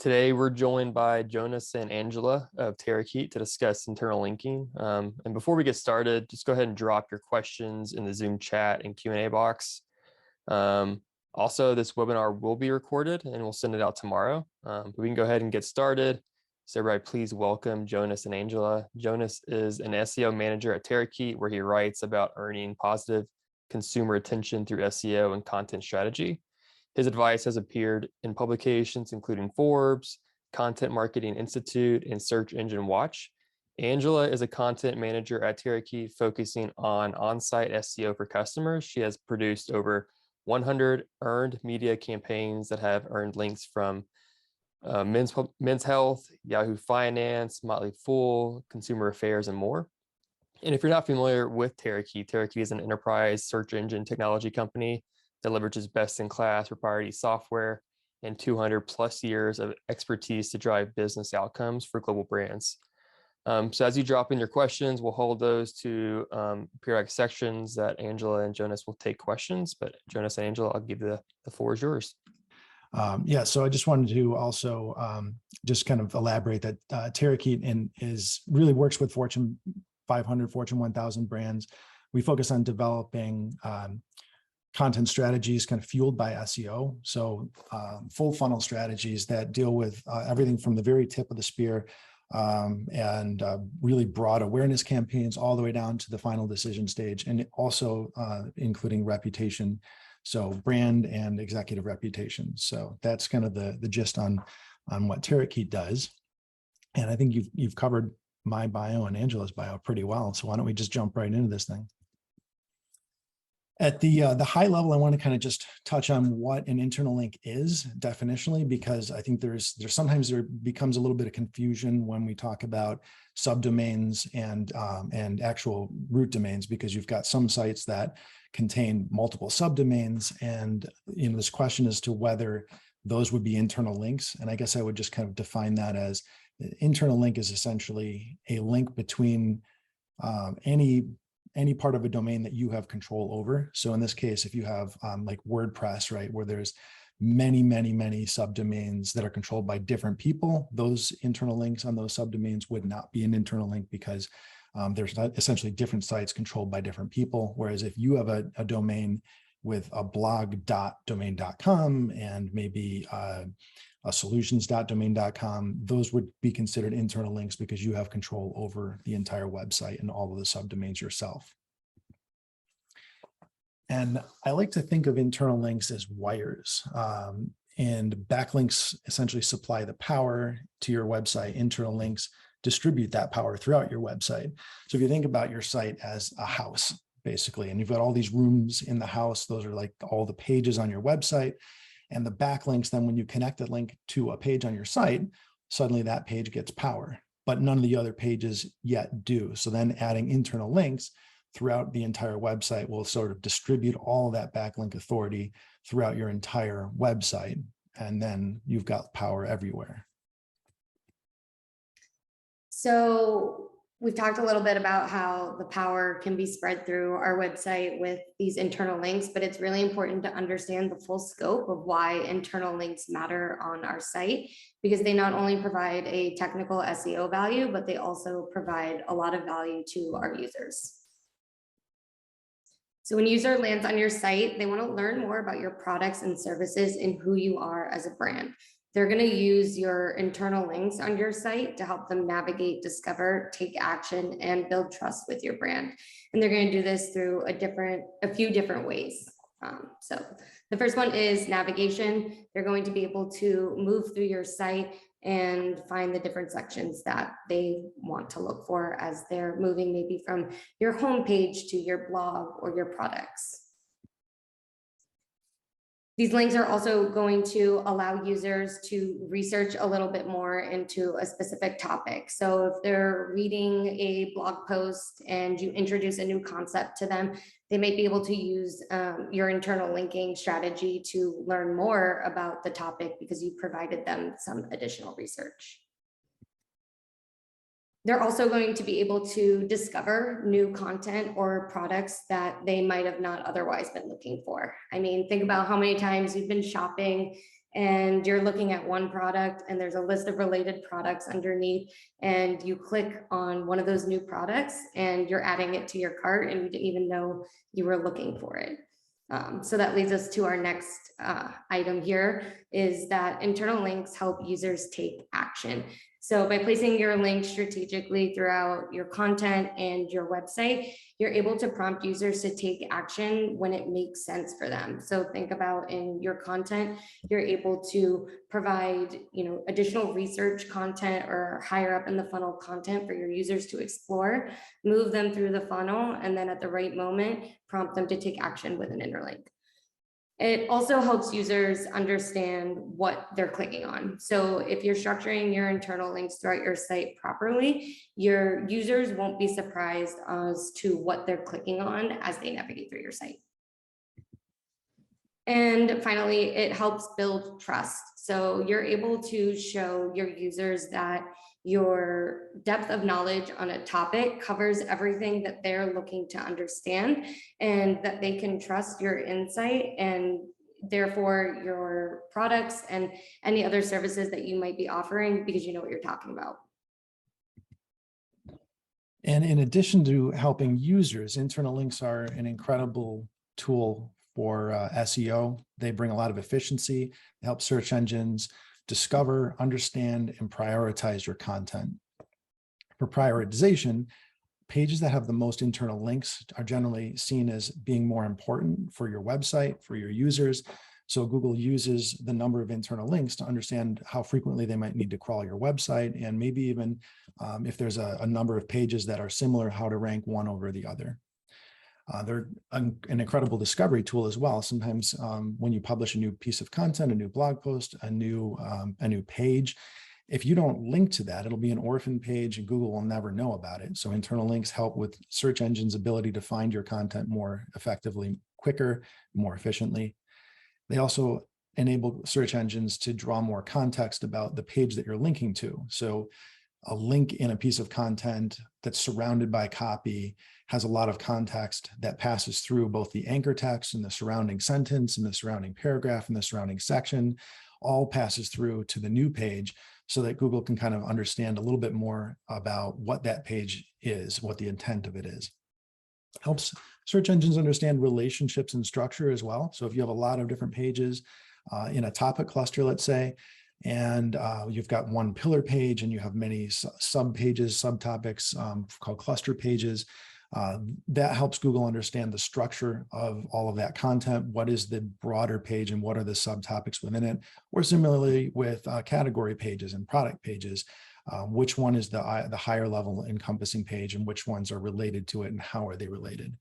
Today, we're joined by Jonas and Angela of Terakeet to discuss internal linking. And before we get started, just go ahead and drop your questions in the Zoom chat and Q&A box. Also, this webinar will be recorded and we'll send it out tomorrow. But we can go ahead and get started. So everybody, please welcome Jonas and Angela. Jonas is an SEO manager at Terakeet, where he writes about earning positive consumer attention through SEO and content strategy. His advice has appeared in publications including Forbes, Content Marketing Institute, and Search Engine Watch. Angela is a content manager at Terakeet focusing on on-site SEO for customers. She has produced over 100 earned media campaigns that have earned links from Men's Health, Yahoo Finance, Motley Fool, Consumer Affairs, and more. And if you're not familiar with Terakeet, Terakeet is an enterprise search engine technology company that leverages best-in-class proprietary software and 200 plus years of expertise to drive business outcomes for global brands. So as you drop in your questions, we'll hold those to periodic sections that Angela and Jonas will take questions. But Jonas and Angela, I'll give the floor is yours. Yeah, so I just wanted to also just kind of elaborate that Terakeet really works with Fortune 500, Fortune 1000 brands. We focus on developing content strategies kind of fueled by SEO. So full funnel strategies that deal with everything from the very tip of the spear and really broad awareness campaigns all the way down to the final decision stage, and also including reputation. So brand and executive reputation. So that's kind of the gist on what Terakeet does. And I think you've covered my bio and Angela's bio pretty well. So why don't we just jump right into this thing? At the high level, I want to kind of just touch on what an internal link is definitionally, because I think there's sometimes there becomes a little bit of confusion when we talk about subdomains and actual root domains, because you've got some sites that contain multiple subdomains, and this question as to whether those would be internal links. And I guess I would just kind of define that as internal link is essentially a link between any part of a domain that you have control over. So in this case, if you have like WordPress, right, where there's many subdomains that are controlled by different people, those internal links on those subdomains would not be an internal link, because there's essentially different sites controlled by different people. Whereas if you have a domain with a blog.domain.com and maybe a solutions.domain.com, those would be considered internal links because you have control over the entire website and all of the subdomains yourself. And I like to think of internal links as wires, and backlinks essentially supply the power to your website. Internal links distribute that power throughout your website. So if you think about your site as a house, basically, and you've got all these rooms in the house, those are like all the pages on your website. And the backlinks, then when you connect a link to a page on your site, suddenly that page gets power, but none of the other pages yet do. So then adding internal links throughout the entire website will sort of distribute all of that backlink authority throughout your entire website. And then you've got power everywhere. So we've talked a little bit about how the power can be spread through our website with these internal links, but it's really important to understand the full scope of why internal links matter on our site, because they not only provide a technical SEO value, but they also provide a lot of value to our users. So when a user lands on your site, they want to learn more about your products and services and who you are as a brand. They're going to use your internal links on your site to help them navigate, discover, take action, and build trust with your brand. And they're going to do this through a few different ways. So the first one is navigation. They're going to be able to move through your site and find the different sections that they want to look for as they're moving maybe from your homepage to your blog or your products. These links are also going to allow users to research a little bit more into a specific topic. So if they're reading a blog post and you introduce a new concept to them, they may be able to use your internal linking strategy to learn more about the topic because you provided them some additional research. They're also going to be able to discover new content or products that they might have not otherwise been looking for. I mean, think about how many times you've been shopping and you're looking at one product and there's a list of related products underneath, and you click on one of those new products and you're adding it to your cart and you didn't even know you were looking for it. So that leads us to our next item here, is that internal links help users take action. So by placing your link strategically throughout your content and your website, you're able to prompt users to take action when it makes sense for them. So think about in your content, you're able to provide, additional research content or higher up in the funnel content for your users to explore, move them through the funnel, and then at the right moment, prompt them to take action with an interlink. It also helps users understand what they're clicking on. So if you're structuring your internal links throughout your site properly, your users won't be surprised as to what they're clicking on as they navigate through your site. And finally, it helps build trust. So you're able to show your users that your depth of knowledge on a topic covers everything that they're looking to understand, and that they can trust your insight and therefore your products and any other services that you might be offering, because you know what you're talking about. And in addition to helping users, internal links are an incredible tool for SEO. They bring a lot of efficiency, help search engines discover, understand, and prioritize your content. For prioritization, pages that have the most internal links are generally seen as being more important for your website, for your users. So Google uses the number of internal links to understand how frequently they might need to crawl your website, and maybe even if there's a number of pages that are similar, how to rank one over the other. They're an incredible discovery tool as well. Sometimes when you publish a new piece of content, a new blog post, a new page, if you don't link to that, it'll be an orphan page and Google will never know about it. So internal links help with search engines' ability to find your content more effectively, quicker, more efficiently. They also enable search engines to draw more context about the page that you're linking to. So a link in a piece of content that's surrounded by copy has a lot of context that passes through both the anchor text and the surrounding sentence and the surrounding paragraph and the surrounding section, all passes through to the new page so that Google can kind of understand a little bit more about what that page is, what the intent of it is. Helps search engines understand relationships and structure as well. So if you have a lot of different pages in a topic cluster, let's say, and you've got one pillar page and you have many sub pages, subtopics called cluster pages. That helps Google understand the structure of all of that content. What is the broader page and what are the subtopics within it? Or similarly with category pages and product pages, which one is the higher level encompassing page and which ones are related to it and how are they related?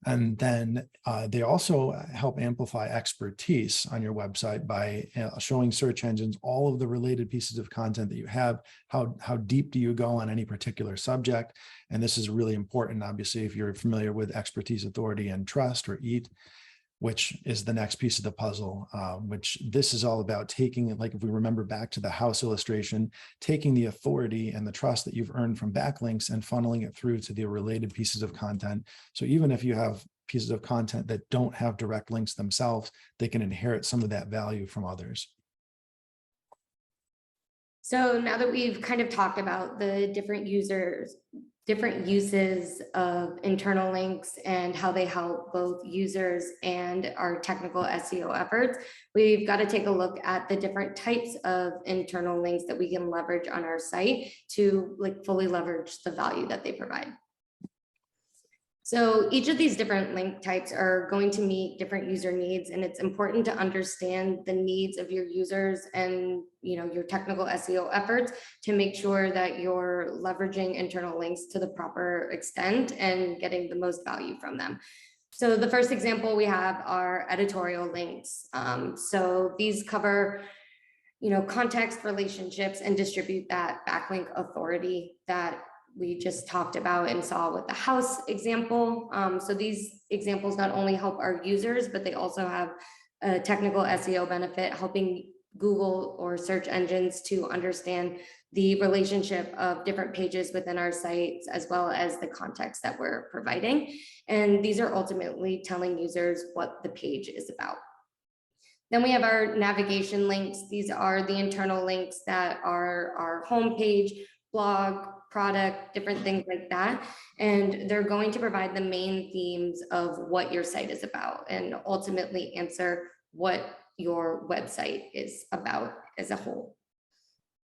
And then they also help amplify expertise on your website by showing search engines all of the related pieces of content that you have. How deep do you go on any particular subject? And this is really important, obviously, if you're familiar with expertise, authority, and trust, or EAT, which is the next piece of the puzzle, which this is all about taking, like if we remember back to the house illustration, taking the authority and the trust that you've earned from backlinks and funneling it through to the related pieces of content. So even if you have pieces of content that don't have direct links themselves, they can inherit some of that value from others. So now that we've kind of talked about the different uses of internal links and how they help both users and our technical SEO efforts, we've got to take a look at the different types of internal links that we can leverage on our site to fully leverage the value that they provide. So each of these different link types are going to meet different user needs, and it's important to understand the needs of your users and your technical SEO efforts to make sure that you're leveraging internal links to the proper extent and getting the most value from them. So the first example we have are editorial links. So these cover context, relationships, and distribute that backlink authority that we just talked about and saw with the house example. So these examples not only help our users, but they also have a technical SEO benefit, helping Google or search engines to understand the relationship of different pages within our sites, as well as the context that we're providing. And these are ultimately telling users what the page is about. Then we have our navigation links. These are the internal links that are our homepage, blog, product, different things like that. And they're going to provide the main themes of what your site is about and ultimately answer what your website is about as a whole.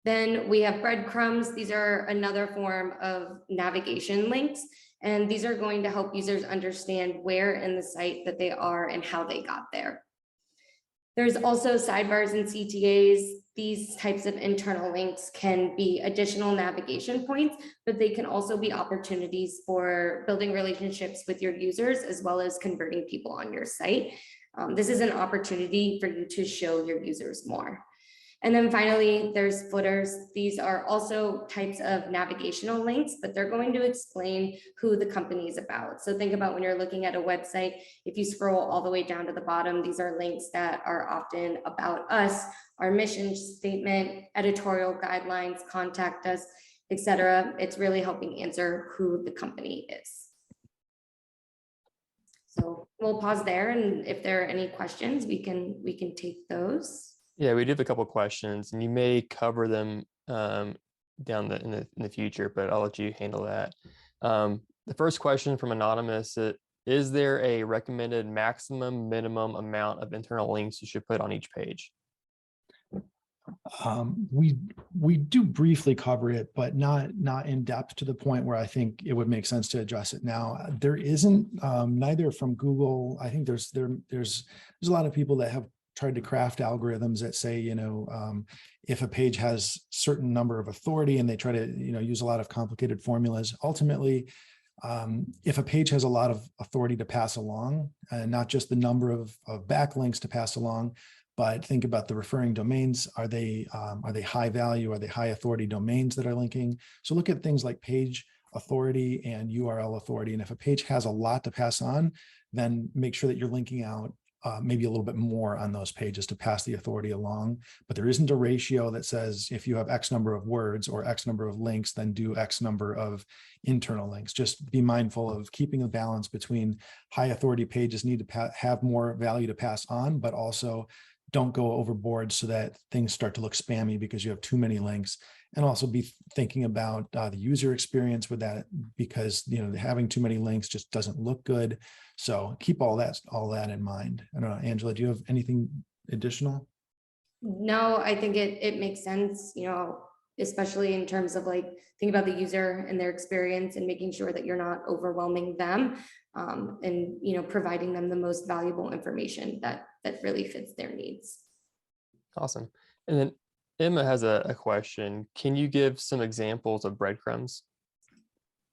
Then we have breadcrumbs. These are another form of navigation links. And these are going to help users understand where in the site that they are and how they got there. There's also sidebars and CTAs. These types of internal links can be additional navigation points, but they can also be opportunities for building relationships with your users as well as converting people on your site. This is an opportunity for you to show your users more. And then finally, there's footers. These are also types of navigational links, but they're going to explain who the company is about. So think about when you're looking at a website, if you scroll all the way down to the bottom, these are links that are often about us, our mission statement, editorial guidelines, contact us, etc. It's really helping answer who the company is. So we'll pause there, and if there are any questions, we can take those. Yeah, we do have a couple of questions, and you may cover them in the future, but I'll let you handle that. The first question from Anonymous: is there a recommended minimum amount of internal links you should put on each page? We do briefly cover it, but not in depth to the point where I think it would make sense to address it now. There isn't neither from Google. I think there's a lot of people that have tried to craft algorithms that say, if a page has certain number of authority, and they try to, use a lot of complicated formulas. Ultimately, if a page has a lot of authority to pass along, and not just the number of backlinks to pass along, but think about the referring domains. Are they high value? Are they high authority domains that are linking? So look at things like page authority and URL authority. And if a page has a lot to pass on, then make sure that you're linking out maybe a little bit more on those pages to pass the authority along. But there isn't a ratio that says if you have X number of words or X number of links, then do X number of internal links. Just be mindful of keeping a balance between high authority pages need to have more value to pass on, but also don't go overboard so that things start to look spammy because you have too many links. And also be thinking about the user experience with that, because having too many links just doesn't look good. So keep all that in mind. I don't know, Angela, do you have anything additional? No, I think it makes sense, especially in terms of think about the user and their experience and making sure that you're not overwhelming them, and providing them the most valuable information that really fits their needs. Awesome. And then Emma has a question. Can you give some examples of breadcrumbs?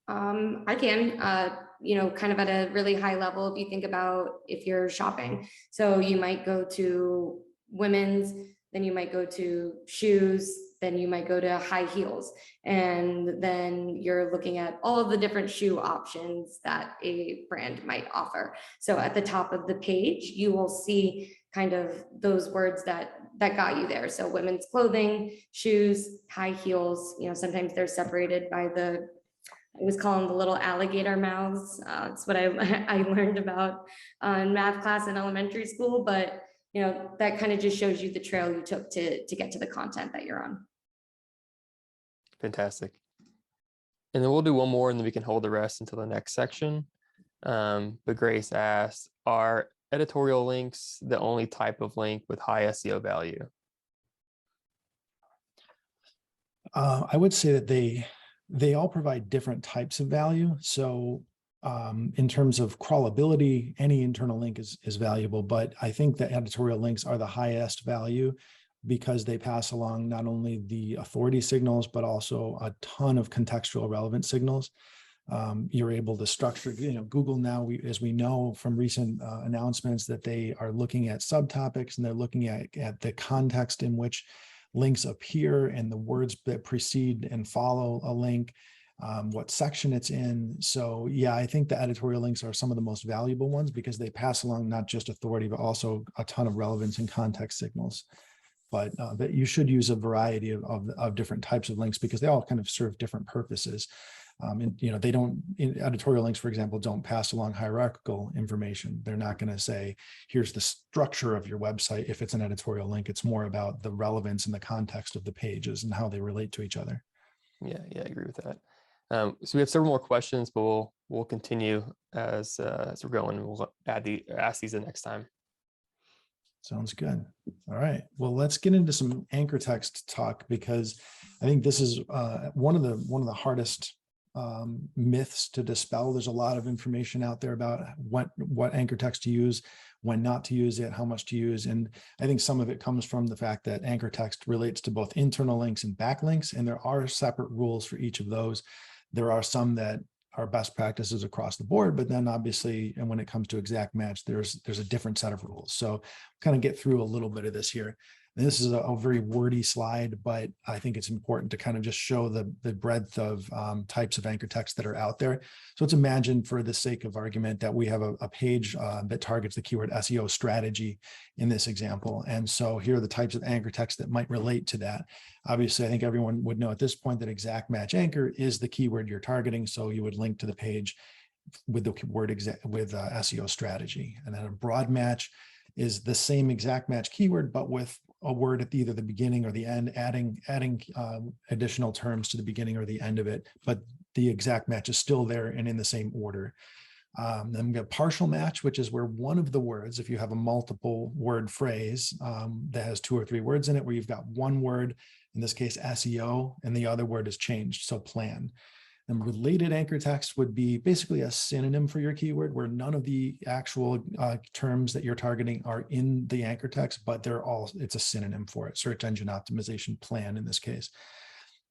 I can, kind of at a really high level, if you think about if you're shopping. So you might go to women's, then you might go to shoes, then you might go to high heels. And then you're looking at all of the different shoe options that a brand might offer. So at the top of the page, you will see kind of those words that got you there. So women's clothing, shoes, high heels, sometimes they're separated by I was calling the little alligator mouths. It's what I learned about in math class in elementary school, but that kind of just shows you the trail you took to get to the content that you're on. Fantastic. And then we'll do one more and then we can hold the rest until the next section. But Grace asked, are editorial links the only type of link with high SEO value? I would say that they all provide different types of value. So in terms of crawlability, any internal link is valuable, but I think that editorial links are the highest value because they pass along not only the authority signals, but also a ton of contextual relevant signals. You're able to structure, Google now, as we know from recent announcements, that they are looking at subtopics and they're looking at the context in which links appear and the words that precede and follow a link, what section it's in. So yeah, I think the editorial links are some of the most valuable ones because they pass along not just authority, but also a ton of relevance and context signals. But you should use a variety of different types of links because they all kind of serve different purposes. And, they don't, editorial links, for example, don't pass along hierarchical information. They're not going to say, here's the structure of your website. If it's an editorial link, it's more about the relevance and the context of the pages and how they relate to each other. Yeah, I agree with that. So we have several more questions, but we'll continue as we're going. We'll ask these the next time. Sounds good. All right. Well, let's get into some anchor text talk, because I think this is one of the hardest myths to dispel. There's a lot of information out there about what anchor text to use, when not to use it, how much to use. And I think some of it comes from the fact that anchor text relates to both internal links and backlinks, and there are separate rules for each of those. There are some that are best practices across the board, but then obviously, and when it comes to exact match, there's a different set of rules. So kind of get through a little bit of this here. And this is a very wordy slide, but I think it's important to kind of just show the breadth of types of anchor text that are out there. So let's imagine, for the sake of argument, that we have a page that targets the keyword SEO strategy in this example. And so here are the types of anchor text that might relate to that. Obviously, I think everyone would know at this point that exact match anchor is the keyword you're targeting. So you would link to the page with the word SEO strategy. And then a broad match is the same exact match keyword, but with a word at either the beginning or the end, adding additional terms to the beginning or the end of it, but the exact match is still there and in the same order. Then we got partial match, which is where one of the words, if you have a multiple word phrase that has 2 or 3 words in it, where you've got one word, in this case SEO, and the other word is changed, so plan. And related anchor text would be basically a synonym for your keyword, where none of the actual terms that you're targeting are in the anchor text, but it's a synonym for it. Search engine optimization plan in this case.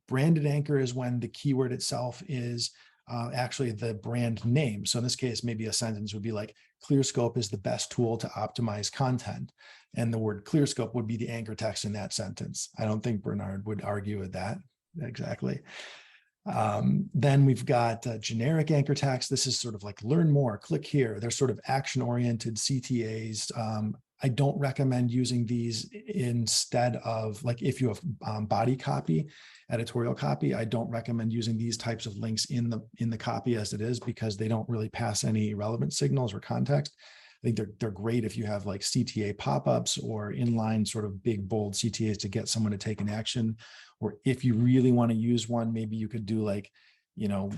Branded anchor is when the keyword itself is actually the brand name. So in this case, maybe a sentence would be like, ClearScope is the best tool to optimize content. And the word ClearScope would be the anchor text in that sentence. I don't think Bernard would argue with that exactly. Then we've got generic anchor text. This is sort of like learn more, click here. They're sort of action-oriented CTAs. I don't recommend using these instead of, like, if you have body copy, editorial copy, I don't recommend using these types of links in the copy as it is, because they don't really pass any relevant signals or context. I think they're great if you have like CTA pop-ups or inline sort of big, bold CTAs to get someone to take an action. Or if you really want to use one, maybe you could do like,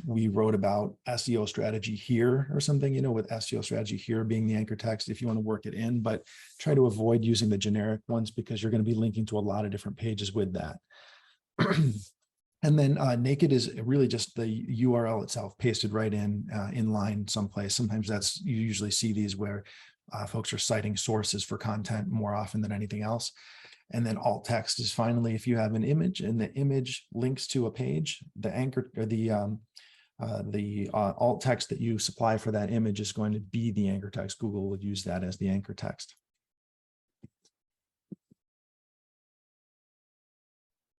we wrote about SEO strategy here or something, with SEO strategy here being the anchor text if you want to work it in, but try to avoid using the generic ones, because you're going to be linking to a lot of different pages with that. And then naked is really just the URL itself pasted right in line someplace. Sometimes you usually see these where folks are citing sources for content more often than anything else. And then alt text is finally, if you have an image and the image links to a page, the anchor or the alt text that you supply for that image is going to be the anchor text. Google would use that as the anchor text.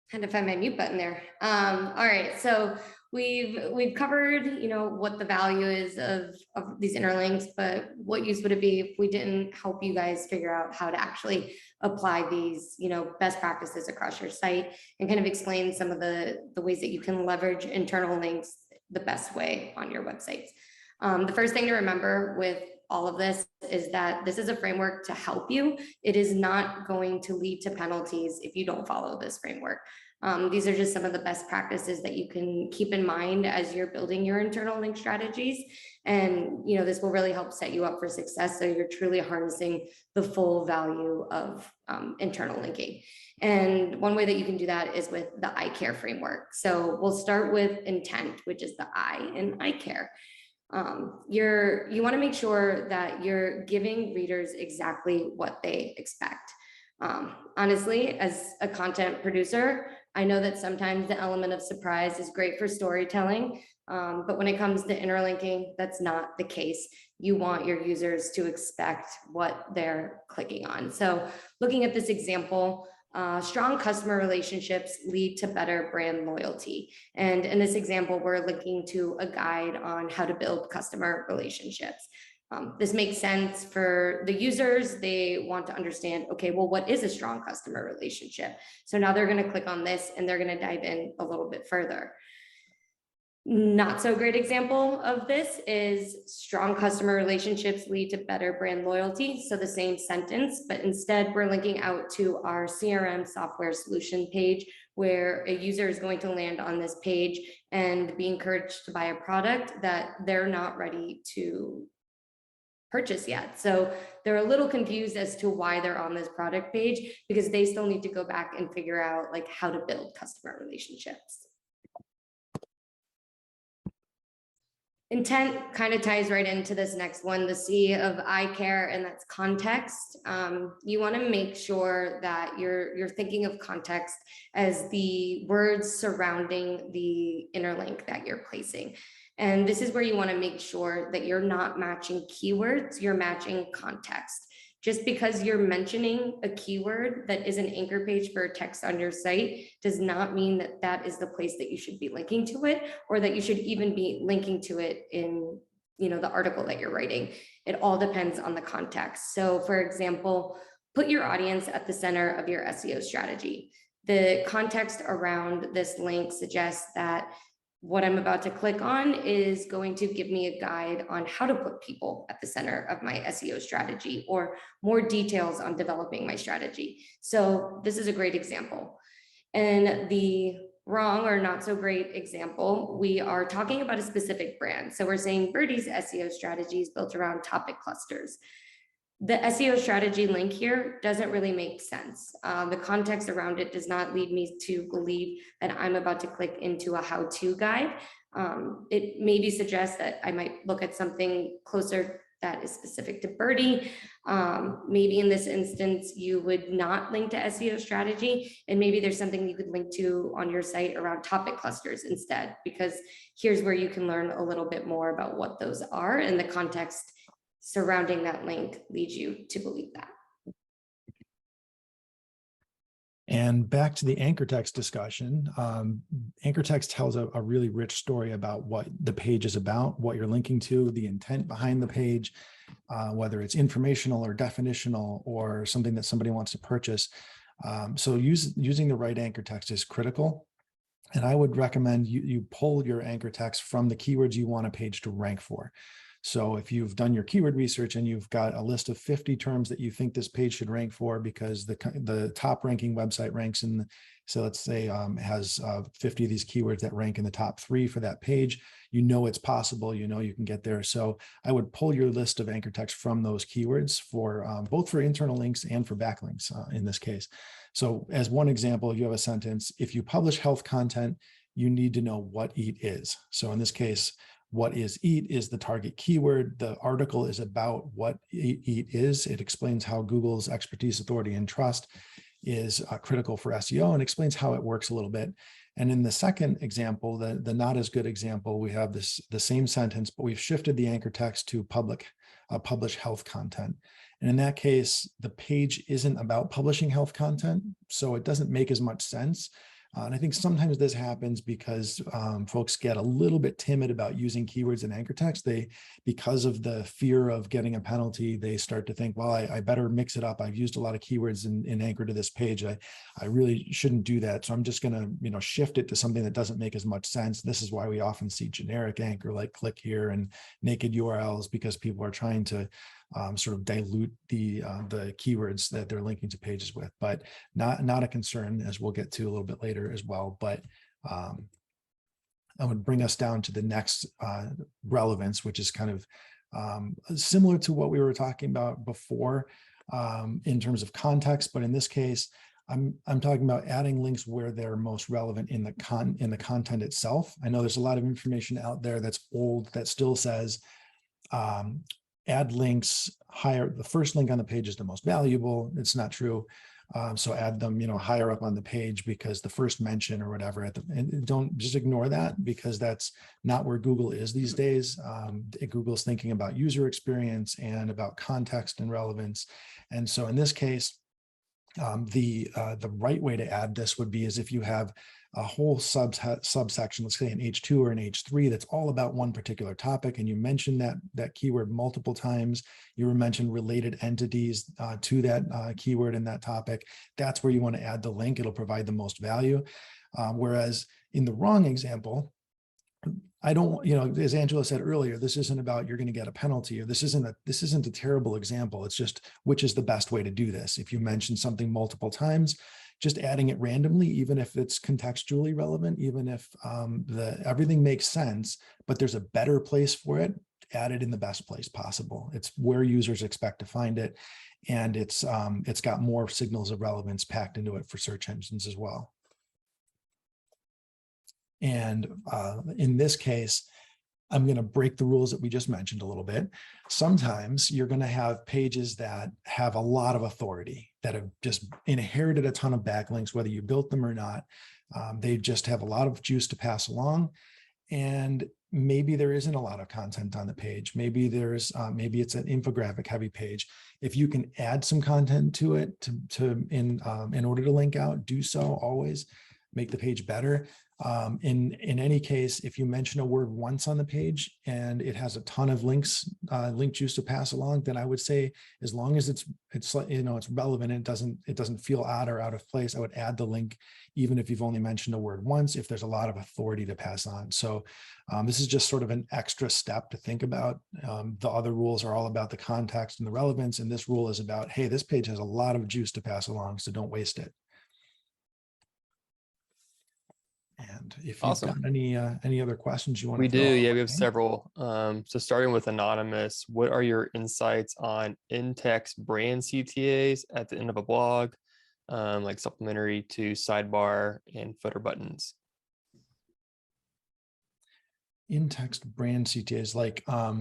Had to find my mute button there. All right, so we've covered, what the value is of these interlinks, but what use would it be if we didn't help you guys figure out how to actually apply these, best practices across your site, and kind of explain some of the ways that you can leverage internal links the best way on your websites. The first thing to remember with all of this is that this is a framework to help you. It is not going to lead to penalties if you don't follow this framework. These are just some of the best practices that you can keep in mind as you're building your internal link strategies. And, this will really help set you up for success, so you're truly harnessing the full value of internal linking. And one way that you can do that is with the I care framework. So we'll start with intent, which is the I in I care. You want to make sure that you're giving readers exactly what they expect. Honestly, as a content producer, I know that sometimes the element of surprise is great for storytelling, but when it comes to interlinking, that's not the case. You want your users to expect what they're clicking on. So looking at this example, strong customer relationships lead to better brand loyalty. And in this example, we're linking to a guide on how to build customer relationships. This makes sense for the users. They want to understand, okay, well, what is a strong customer relationship? So now they're going to click on this and they're going to dive in a little bit further. Not so great example of this is strong customer relationships lead to better brand loyalty. So the same sentence, but instead we're linking out to our CRM software solution page where a user is going to land on this page and be encouraged to buy a product that they're not ready to purchase yet. So they're a little confused as to why they're on this product page because they still need to go back and figure out like how to build customer relationships. Intent kind of ties right into this next one, the C of I care, and that's context. You want to make sure that you're thinking of context as the words surrounding the interlink that you're placing. And this is where you want to make sure that you're not matching keywords, you're matching context. Just because you're mentioning a keyword that is an anchor page for a text on your site does not mean that that is the place that you should be linking to it, or that you should even be linking to it in, the article that you're writing. It all depends on the context. So for example, put your audience at the center of your SEO strategy. The context around this link suggests that what I'm about to click on is going to give me a guide on how to put people at the center of my SEO strategy, or more details on developing my strategy. So this is a great example. And the wrong or not so great example, we are talking about a specific brand. So we're saying Birdie's SEO strategy is built around topic clusters. The SEO strategy link here doesn't really make sense. The context around it does not lead me to believe that I'm about to click into a how-to guide. It maybe suggests that I might look at something closer that is specific to Birdie. Maybe in this instance, you would not link to SEO strategy, and maybe there's something you could link to on your site around topic clusters instead, because here's where you can learn a little bit more about what those are, and the context surrounding that link leads you to believe that. And back to the anchor text discussion, anchor text tells a really rich story about what the page is about, what you're linking to, the intent behind the page, whether it's informational or definitional or something that somebody wants to purchase. So using the right anchor text is critical. And I would recommend you pull your anchor text from the keywords you want a page to rank for. So if you've done your keyword research and you've got a list of 50 terms that you think this page should rank for because the top ranking website ranks in, so let's say has 50 of these keywords that rank in the top 3 for that page, it's possible, you can get there. So I would pull your list of anchor text from those keywords for both for internal links and for backlinks in this case. So as one example, you have a sentence, if you publish health content, you need to know what EAT is. So in this case, what is EAT is the target keyword. The article is about what EAT is. It explains how Google's expertise, authority, and trust is critical for SEO, and explains how it works a little bit. And in the second example, the not as good example, we have the same sentence, but we've shifted the anchor text to publish health content. And in that case, the page isn't about publishing health content, so it doesn't make as much sense. And I think sometimes this happens because folks get a little bit timid about using keywords in anchor text. Because of the fear of getting a penalty, they start to think, well, I better mix it up. I've used a lot of keywords in anchor to this page. I really shouldn't do that. So I'm just going to, shift it to something that doesn't make as much sense. This is why we often see generic anchor like click here and naked URLs, because people are trying to sort of dilute the keywords that they're linking to pages with, but not a concern, as we'll get to a little bit later as well. But I would bring us down to the next relevance, which is kind of similar to what we were talking about before in terms of context, but in this case, I'm talking about adding links where they're most relevant in the content itself. I know there's a lot of information out there that's old that still says add links higher. The first link on the page is the most valuable. It's not true. So add them, higher up on the page because the first mention or whatever. And don't just ignore that, because that's not where Google is these days. Google's thinking about user experience and about context and relevance. And so in this case, the right way to add this would be as if you have a whole subsection, let's say an H2 or an H3, that's all about one particular topic, and you mention that keyword multiple times. You mentioned related entities to that keyword in that topic. That's where you want to add the link. It'll provide the most value. Whereas in the wrong example, I don't, as Angela said earlier, this isn't about you're going to get a penalty, or this isn't a terrible example. It's just which is the best way to do this. If you mention something multiple times, just adding it randomly, even if it's contextually relevant, even if everything makes sense, but there's a better place for it, add it in the best place possible. It's where users expect to find it, and it's got more signals of relevance packed into it for search engines as well. And in this case, I'm going to break the rules that we just mentioned a little bit. Sometimes you're going to have pages that have a lot of authority, that have just inherited a ton of backlinks, whether you built them or not. They just have a lot of juice to pass along. And maybe there isn't a lot of content on the page. Maybe maybe it's an infographic heavy page. If you can add some content to it in order to link out, do so always. Make the page better. In any case, if you mention a word once on the page and it has a ton of links, link juice to pass along, then I would say, as long as it's relevant, it doesn't feel odd or out of place, I would add the link, even if you've only mentioned a word once, if there's a lot of authority to pass on. So this is just sort of an extra step to think about. The other rules are all about the context and the relevance, and this rule is about, hey, this page has a lot of juice to pass along, so don't waste it. And if you've got any other questions you want to We do, yeah, we have several. So starting with anonymous, what are your insights on in-text brand CTAs at the end of a blog, like supplementary to sidebar and footer buttons? In-text brand CTAs, like I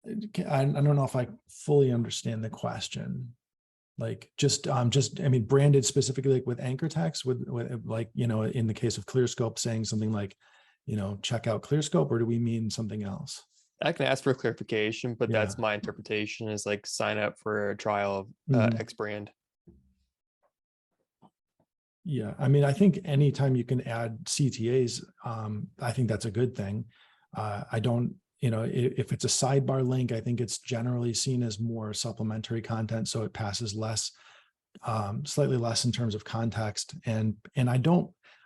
don't know if I fully understand the question. Like I mean, branded specifically, like with anchor text, with like, in the case of ClearScope saying something like, check out ClearScope, or do we mean something else? I can ask for clarification, but that's my interpretation, is like sign up for a trial of X brand. Yeah, I mean, I think anytime you can add CTAs, I think that's a good thing. I don't, if it's a sidebar link, I think it's generally seen as more supplementary content, so it passes less, slightly less in terms of context. And I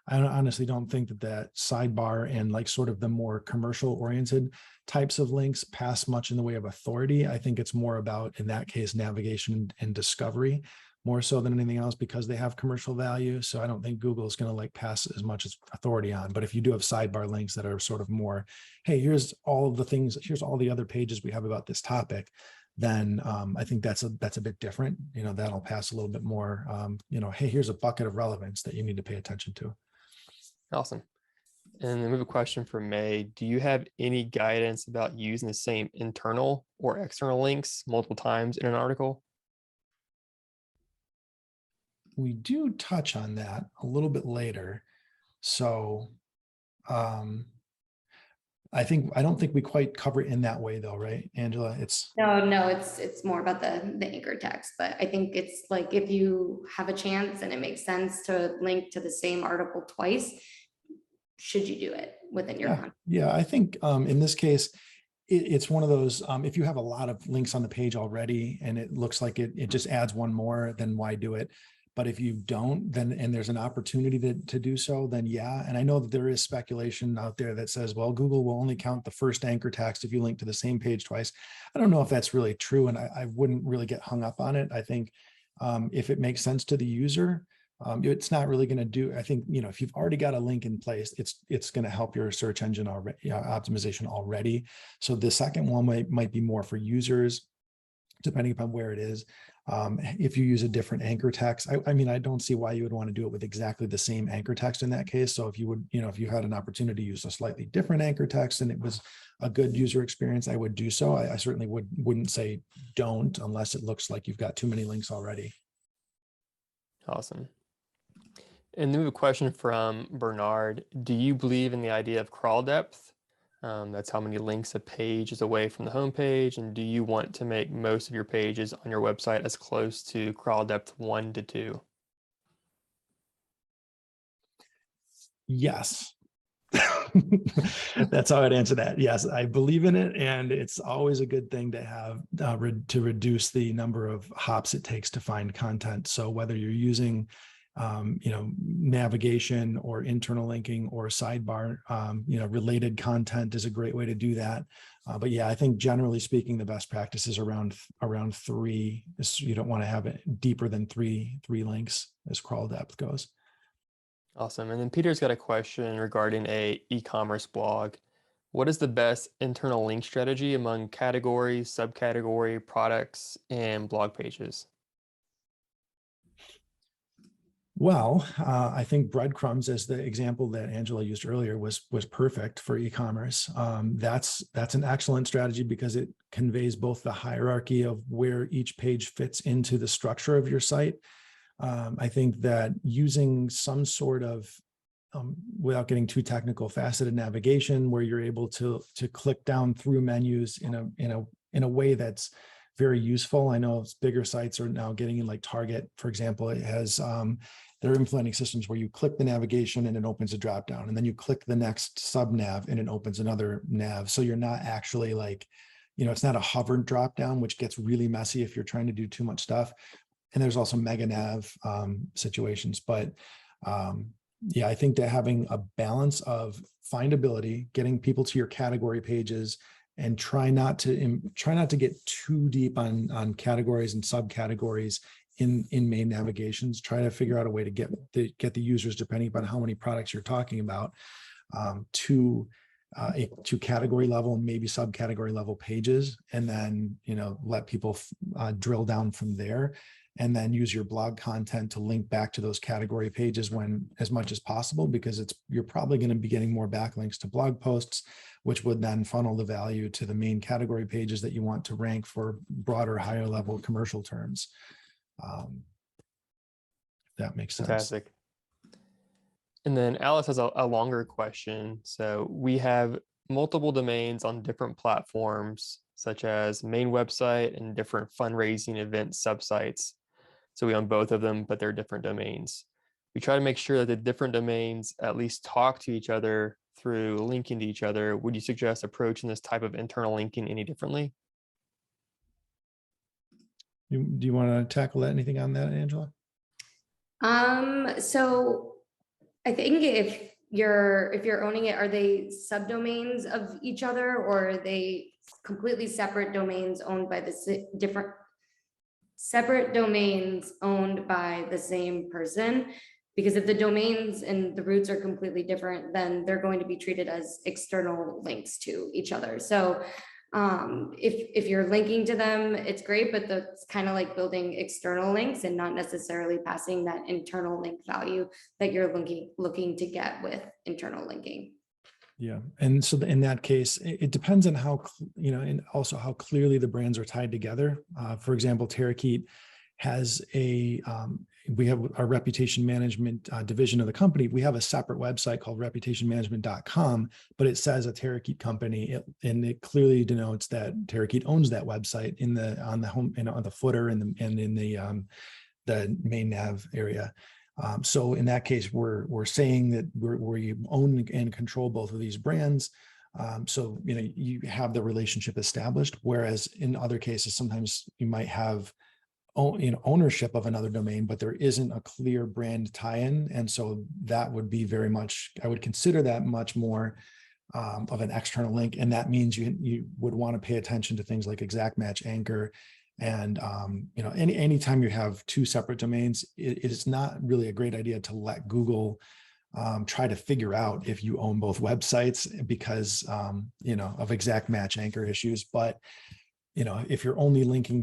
honestly don't think that sidebar and like sort of the more commercial oriented types of links pass much in the way of authority. I think it's more about, in that case, navigation and discovery, more so than anything else, because they have commercial value. So I don't think Google is going to like pass as much as authority on. But if you do have sidebar links that are sort of more, hey, here's all of the things, here's all the other pages we have about this topic, then I think that's a bit different. That'll pass a little bit more, hey, here's a bucket of relevance that you need to pay attention to. Awesome. And then we have a question from May. Do you have any guidance about using the same internal or external links multiple times in an article? We do touch on that a little bit later. So I don't think we quite cover it in that way though, right, Angela? No, it's more about the anchor text, but I think it's like, if you have a chance and it makes sense to link to the same article twice, should you do it within your content? Yeah, I think in this case, it's one of those, if you have a lot of links on the page already and it looks like it just adds one more, then why do it? But if you don't, then, and there's an opportunity to do so, then yeah. And I know that there is speculation out there that says, well, Google will only count the first anchor text if you link to the same page twice. I don't know if that's really true, and I wouldn't really get hung up on it. I think if it makes sense to the user, it's not really going to do, I think, if you've already got a link in place, it's going to help your search engine already, optimization already. So the second one might be more for users, depending upon where it is. If you use a different anchor text, I mean, I don't see why you would want to do it with exactly the same anchor text in that case. So if you would, if you had an opportunity to use a slightly different anchor text and it was a good user experience, I would do so. I certainly wouldn't say don't, unless it looks like you've got too many links already. Awesome. And then we have a question from Bernard. Do you believe in the idea of crawl depth? That's how many links a page is away from the homepage. And do you want to make most of your pages on your website as close to crawl depth 1 to 2? Yes. That's how I'd answer that. Yes, I believe in it. And it's always a good thing to have to reduce the number of hops it takes to find content. So whether you're using navigation or internal linking or sidebar, related content is a great way to do that. But yeah, I think generally speaking, the best practice is around 3. You don't want to have it deeper than three links as crawl depth goes. Awesome. And then Peter's got a question regarding a e-commerce blog. What is the best internal link strategy among categories, subcategory, products, and blog pages? Well, I think breadcrumbs, as the example that Angela used earlier, was perfect for e-commerce. That's an excellent strategy because it conveys both the hierarchy of where each page fits into the structure of your site. I think that using some sort of, without getting too technical, faceted navigation, where you're able to click down through menus in a way that's very useful. I know bigger sites are now getting in, like Target, for example, it has they're implementing systems where you click the navigation and it opens a drop down, and then you click the next sub nav and it opens another nav. So you're not actually like, it's not a hover drop down, which gets really messy if you're trying to do too much stuff. And there's also mega nav situations, but yeah, I think that having a balance of findability, getting people to your category pages, and try not to get too deep on categories and subcategories in main navigations. Try to figure out a way to get the users, depending upon how many products you're talking about, to category level and maybe subcategory level pages, and then let people drill down from there, and then use your blog content to link back to those category pages as much as possible, because you're probably going to be getting more backlinks to blog posts, which would then funnel the value to the main category pages that you want to rank for broader, higher level commercial terms. If that makes sense. Fantastic. And then Alice has a longer question. So we have multiple domains on different platforms, such as main website and different fundraising event subsites. So we own both of them, but they're different domains. We try to make sure that the different domains at least talk to each other through linking to each other. Would you suggest approaching this type of internal linking any differently? Do you want to tackle anything on that, Angela? So I think if you're owning it, are they subdomains of each other, or are they completely separate domains owned by separate domains owned by the same person? Because if the domains and the roots are completely different, then they're going to be treated as external links to each other. So if you're linking to them, it's great, but it's kind of like building external links and not necessarily passing that internal link value that you're looking to get with internal linking. Yeah. And so in that case, it depends on how, and also how clearly the brands are tied together. For example, Terakeet has we have our reputation management division of the company. We have a separate website called reputationmanagement.com, but it says a Terakeet company, and it clearly denotes that Terakeet owns that website on the home and on the footer and in the main nav area. So in that case, we're saying that we own and control both of these brands. So you have the relationship established. Whereas in other cases, sometimes you might have ownership of another domain, but there isn't a clear brand tie-in, and so that would be I would consider that much more of an external link, and that means you would want to pay attention to things like exact match anchor. And anytime you have two separate domains, it is not really a great idea to let Google try to figure out if you own both websites because of exact match anchor issues. But if you're only linking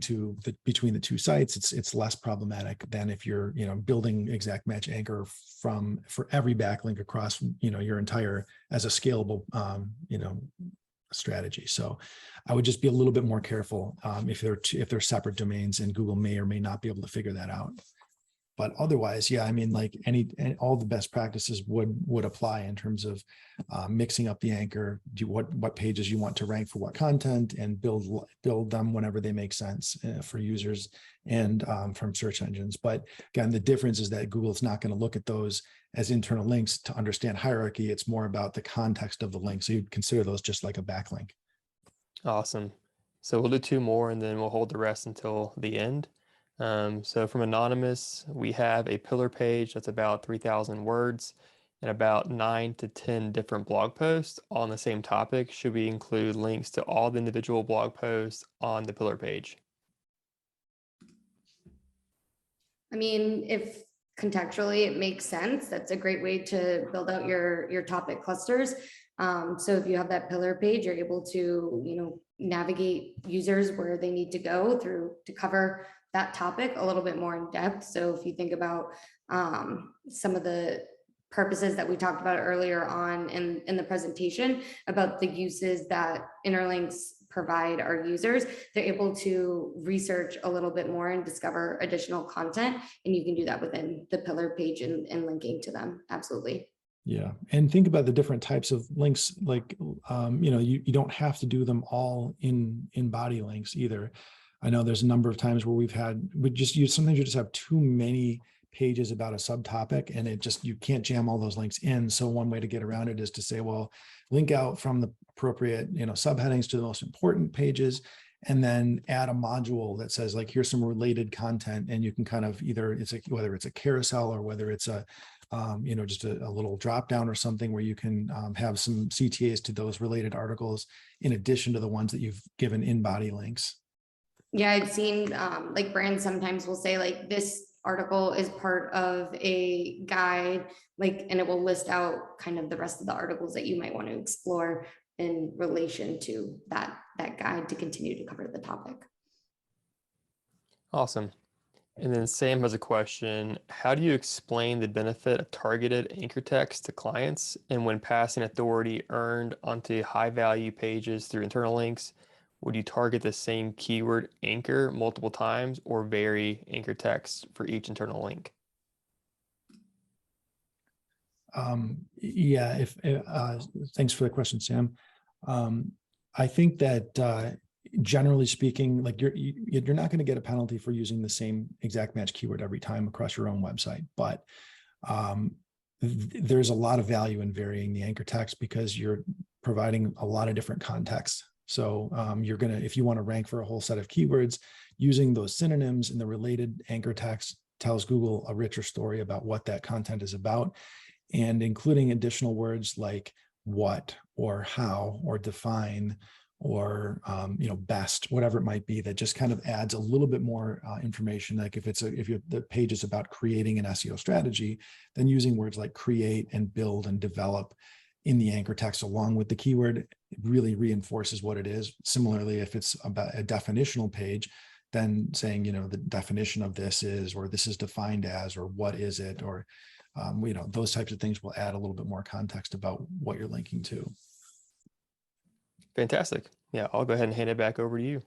between the two sites, it's less problematic than if you're building exact match anchor for every backlink across your entire as a scalable strategy. So I would just be a little bit more careful if they're separate domains, and Google may or may not be able to figure that out. But otherwise, yeah, I mean, like all the best practices would apply in terms of mixing up the anchor, what pages you want to rank for what content, and build them whenever they make sense for users and from search engines. But again, the difference is that Google's not going to look at those as internal links to understand hierarchy. It's more about the context of the link. So you'd consider those just like a backlink. Awesome. So we'll do 2 more and then we'll hold the rest until the end. So from Anonymous, we have a pillar page that's about 3,000 words and about 9 to 10 different blog posts on the same topic. Should we include links to all the individual blog posts on the pillar page? I mean, if contextually it makes sense, that's a great way to build out your topic clusters. So if you have that pillar page, you're able to, navigate users where they need to go through to cover that topic a little bit more in depth. So if you think about some of the purposes that we talked about earlier on in the presentation about the uses that interlinks provide our users, they're able to research a little bit more and discover additional content. And you can do that within the pillar page and linking to them. Absolutely. Yeah. And think about the different types of links, like, you don't have to do them all in body links either. I know there's a number of times where sometimes you just have too many pages about a subtopic and you can't jam all those links in. So one way to get around it is to say, well, link out from the appropriate, subheadings to the most important pages, and then add a module that says, like, here's some related content. And you can kind of whether it's a carousel or whether it's a, just a little drop down or something where you can have some CTAs to those related articles in addition to the ones that you've given in body links. Yeah, I've seen like brands sometimes will say like this article is part of a guide, and it will list out kind of the rest of the articles that you might want to explore in relation to that guide to continue to cover the topic. Awesome. And then Sam has a question. How do you explain the benefit of targeted anchor text to clients? And when passing authority earned onto high value pages through internal links, would you target the same keyword anchor multiple times or vary anchor text for each internal link? Yeah, thanks for the question, Sam. I think that generally speaking, like you're not going to get a penalty for using the same exact match keyword every time across your own website, but there's a lot of value in varying the anchor text because you're providing a lot of different context. So if you want to rank for a whole set of keywords, using those synonyms in the related anchor text tells Google a richer story about what that content is about, and including additional words like what or how or define or best, whatever it might be, that just kind of adds a little bit more information. Like if the page is about creating an SEO strategy, then using words like create and build and develop in the anchor text along with the keyword really reinforces what it is. Similarly, if it's about a definitional page, then saying, the definition of this is, or this is defined as, or what is it, or, those types of things will add a little bit more context about what you're linking to. Fantastic. Yeah, I'll go ahead and hand it back over to you.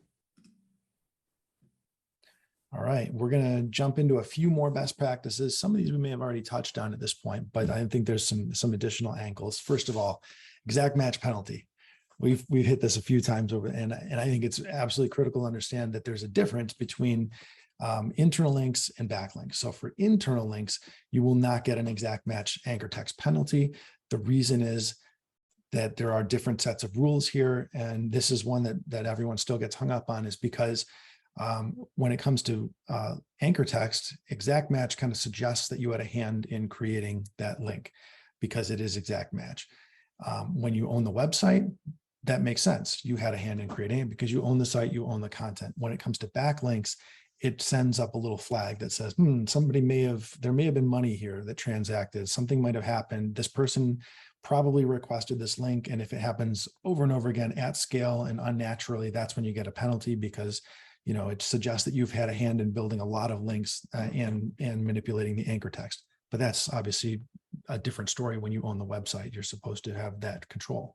All right, we're going to jump into a few more best practices. Some of these we may have already touched on at this point, but I think there's some additional angles. First of all, exact match penalty. We've hit this a few times over, and I think it's absolutely critical to understand that there's a difference between internal links and backlinks. So for internal links, you will not get an exact match anchor text penalty. The reason is that there are different sets of rules here, and this is one that everyone still gets hung up on, is because when it comes to anchor text, exact match kind of suggests that you had a hand in creating that link because it is exact match. When you own the website, that makes sense. You had a hand in creating it because you own the site, you own the content. When it comes to backlinks, it sends up a little flag that says, there may have been money here that transacted. Something might have happened. This person probably requested this link. And if it happens over and over again at scale and unnaturally, that's when you get a penalty because it suggests that you've had a hand in building a lot of links and manipulating the anchor text. But that's obviously a different story when you own the website. You're supposed to have that control.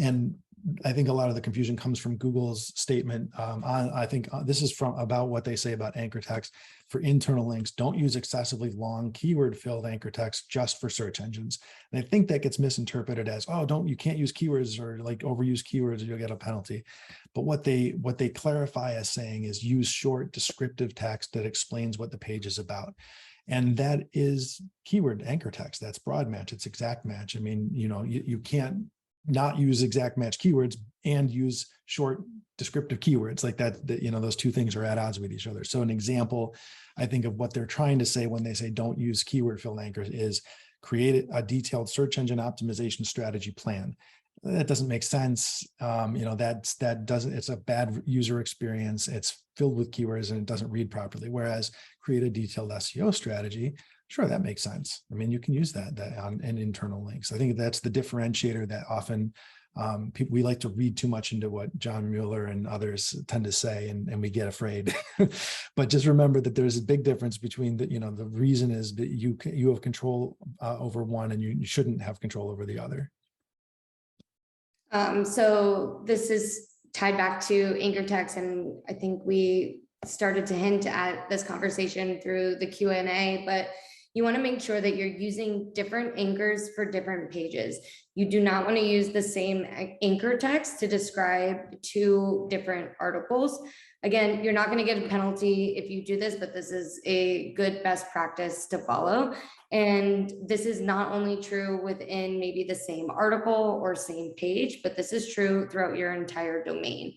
And I think a lot of the confusion comes from Google's statement. I think this is about what they say about anchor text for internal links. Don't use excessively long keyword-filled anchor text just for search engines. And I think that gets misinterpreted as, you can't use keywords or like overuse keywords or you'll get a penalty. But what they clarify as saying is use short descriptive text that explains what the page is about. And that is keyword anchor text. That's broad match. It's exact match. I mean, you can't not use exact match keywords and use short descriptive keywords like that, those two things are at odds with each other. So an example, I think, of what they're trying to say when they say don't use keyword filled anchors is create a detailed search engine optimization strategy plan. That doesn't make sense. It's a bad user experience. It's filled with keywords and it doesn't read properly. Whereas create a detailed SEO strategy, sure, that makes sense. I mean, you can use that on internal links. I think that's the differentiator that often we like to read too much into what John Mueller and others tend to say, and we get afraid. But just remember that there's a big difference between the reason is that you have control over one, and you shouldn't have control over the other. So this is tied back to anchor text, and I think we started to hint at this conversation through the Q&A, but you want to make sure that you're using different anchors for different pages. You do not want to use the same anchor text to describe two different articles. Again, you're not going to get a penalty if you do this, but this is a good best practice to follow. And this is not only true within maybe the same article or same page, but this is true throughout your entire domain.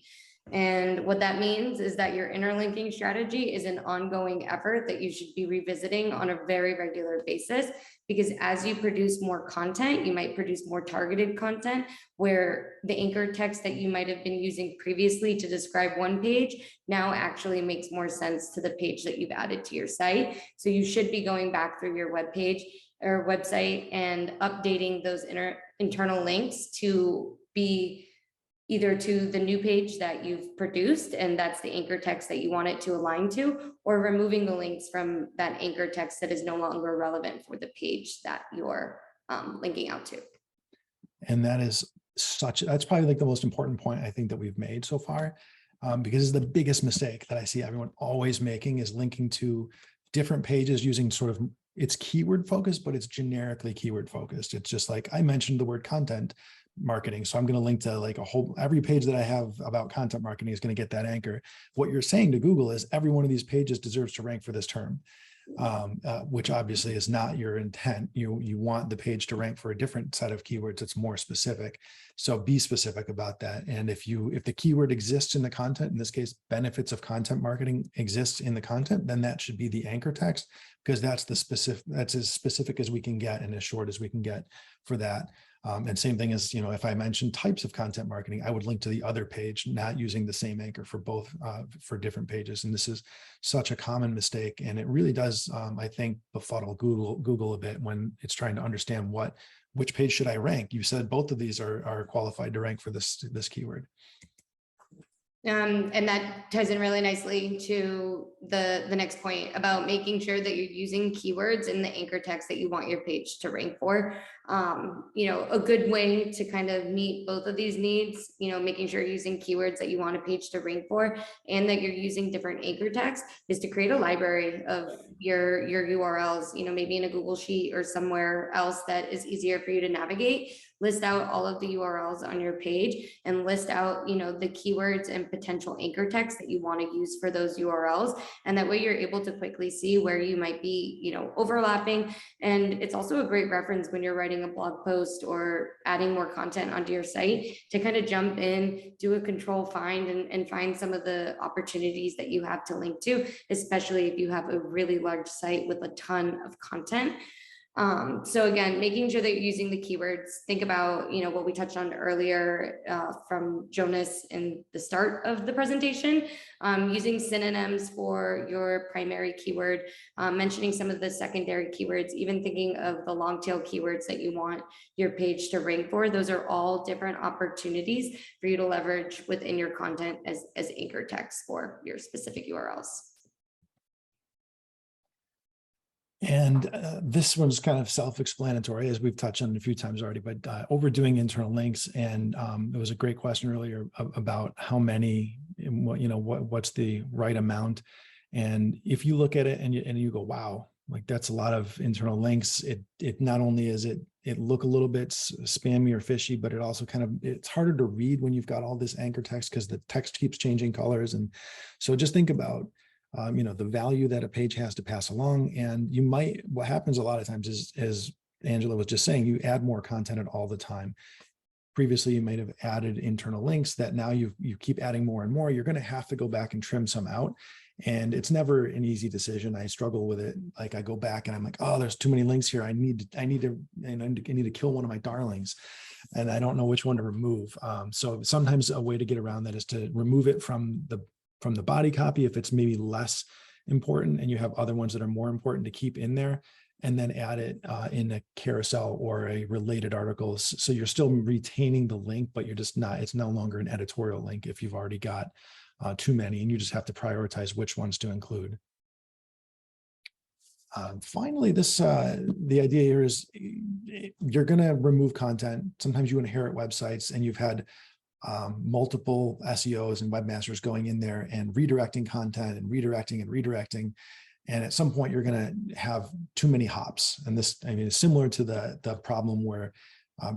And what that means is that your interlinking strategy is an ongoing effort that you should be revisiting on a very regular basis, because as you produce more content, you might produce more targeted content where the anchor text that you might have been using previously to describe one page now actually makes more sense to the page that you've added to your site. So you should be going back through your web page or website and updating those internal links to be either to the new page that you've produced, and that's the anchor text that you want it to align to, or removing the links from that anchor text that is no longer relevant for the page that you're linking out to. And that's probably like the most important point I think that we've made so far, because it's the biggest mistake that I see everyone always making is linking to different pages using sort of, it's keyword focused, but it's generically keyword focused. It's just like, I mentioned the word content marketing, so I'm going to link to like every page that I have about content marketing is going to get that anchor. What you're saying to Google is every one of these pages deserves to rank for this term, which obviously is not your intent. You want the page to rank for a different set of keywords that's more specific. So be specific about that. And if the keyword exists in the content, in this case, benefits of content marketing exists in the content, then that should be the anchor text, because that's as specific as we can get and as short as we can get for that. And same thing as, if I mentioned types of content marketing, I would link to the other page, not using the same anchor for both, for different pages. And this is such a common mistake. And it really does, I think, befuddle Google a bit when it's trying to understand which page should I rank. You said both of these are qualified to rank for this keyword. And that ties in really nicely to the next point about making sure that you're using keywords in the anchor text that you want your page to rank for. A good way to kind of meet both of these needs, making sure you're using keywords that you want a page to rank for and that you're using different anchor text, is to create a library of your URLs, maybe in a Google Sheet or somewhere else that is easier for you to navigate. List out all of the URLs on your page and list out, the keywords and potential anchor text that you want to use for those URLs. And that way you're able to quickly see where you might be, overlapping. And it's also a great reference when you're writing a blog post or adding more content onto your site to kind of jump in, do a control find and find some of the opportunities that you have to link to, especially if you have a really large site with a ton of content. So again, making sure that you're using the keywords. Think about, what we touched on earlier from Jonas in the start of the presentation, using synonyms for your primary keyword, mentioning some of the secondary keywords, even thinking of the long tail keywords that you want your page to rank for. Those are all different opportunities for you to leverage within your content as anchor text for your specific URLs. And this one's kind of self-explanatory, as we've touched on a few times already, but overdoing internal links. And there was a great question earlier about how many, what's the right amount. And if you look at it and you go, wow, like that's a lot of internal links. It not only is it look a little bit spammy or fishy, but it also it's harder to read when you've got all this anchor text because the text keeps changing colors. And so just think about the value that a page has to pass along. And what happens a lot of times is, as Angela was just saying, you add more content all the time. previously you might have added internal links that now you keep adding more and more, you're going to have to go back and trim some out. And it's never an easy decision. I struggle with it. Like I go back and I'm like, oh, there's too many links here. I need to kill one of my darlings, and I don't know which one to remove. So sometimes a way to get around that is to remove it from the body copy if it's maybe less important, and you have other ones that are more important to keep in there, and then add it in a carousel or a related article. So you're still retaining the link, but you're just not, it's no longer an editorial link if you've already got too many, and you just have to prioritize which ones to include. Finally, the idea here is you're going to remove content. Sometimes you inherit websites and you've had multiple SEOs and webmasters going in there and redirecting content and redirecting. And at some point you're going to have too many hops. And this, I mean, is similar to the problem where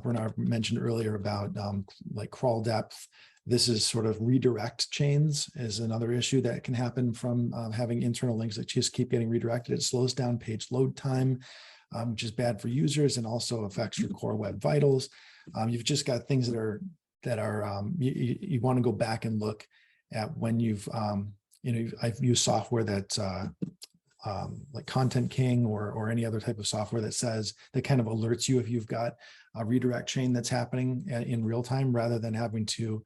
Bernard mentioned earlier about like crawl depth. This is sort of redirect chains is another issue that can happen from having internal links that just keep getting redirected. It slows down page load time, which is bad for users and also affects your core web vitals. You've just got things that are you want to go back and look at when you've I've used software that's like Content King or any other type of software that kind of alerts you if you've got a redirect chain that's happening in real time, rather than having to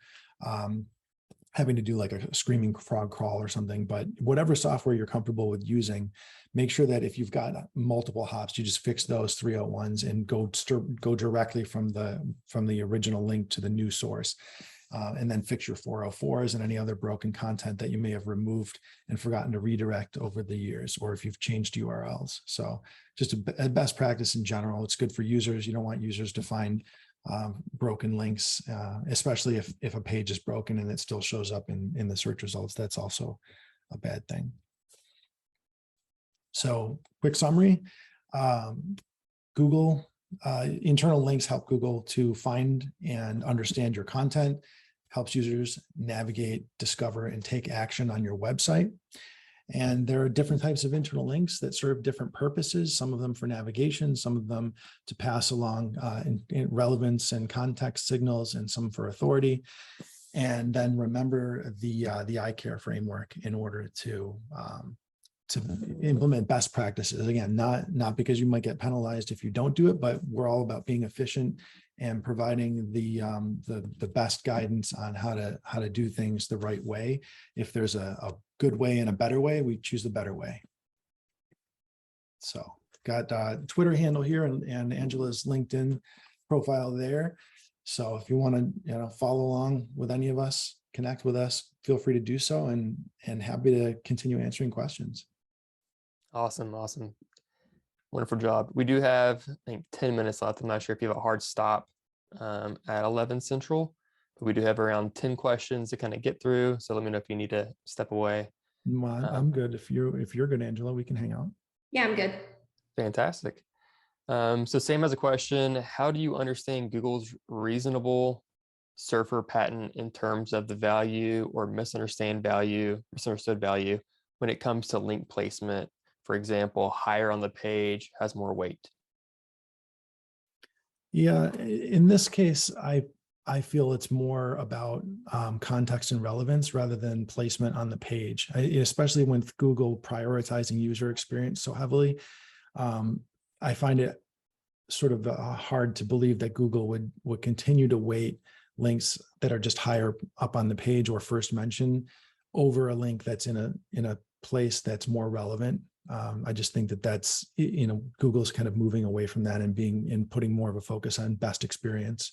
do like a screaming frog crawl or something. But whatever software you're comfortable with using, make sure that if you've got multiple hops, you just fix those 301s and go directly from the original link to the new source. And then fix your 404s and any other broken content that you may have removed and forgotten to redirect over the years, or if you've changed URLs. So just a best practice in general. It's good for users. You don't want users to find broken links, especially if a page is broken and it still shows up in the search results. That's also a bad thing. So quick summary, Google internal links help Google to find and understand your content, helps users navigate, discover, and take action on your website. And there are different types of internal links that serve different purposes, some of them for navigation, some of them to pass along in relevance and context signals, and some for authority. And then remember the iCare framework in order to implement best practices. Again, not because you might get penalized if you don't do it, but we're all about being efficient and providing the best guidance on how to do things the right way. If there's a good way and a better way, we choose the better way. So got Twitter handle here and Angela's LinkedIn profile there. So if you want to follow along with any of us, connect with us, feel free to do so, and happy to continue answering questions. Awesome. Wonderful job. We do have, I think, 10 minutes left. I'm not sure if you have a hard stop at 11 Central, but we do have around 10 questions to kind of get through. So let me know if you need to step away. I'm good. If you're good, Angela, we can hang out. Yeah, I'm good. Fantastic. So same as a question, how do you understand Google's reasonable surfer patent in terms of the value or misunderstood value when it comes to link placement? For example, higher on the page has more weight. Yeah, in this case, I feel it's more about context and relevance rather than placement on the page, especially with Google prioritizing user experience so heavily. I find it sort of hard to believe that Google would continue to weight links that are just higher up on the page or first mention over a link that's in a place that's more relevant. I just think that's Google's kind of moving away from that and putting more of a focus on best experience.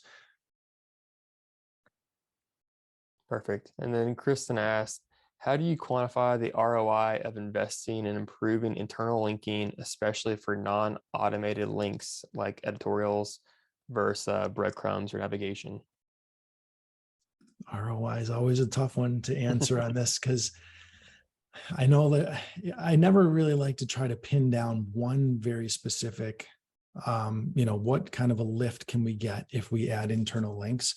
Perfect. And then Kristen asked, how do you quantify the ROI of investing in improving internal linking, especially for non-automated links like editorials versus breadcrumbs or navigation? ROI is always a tough one to answer on this, because I know that I never really like to try to pin down one very specific, what kind of a lift can we get if we add internal links,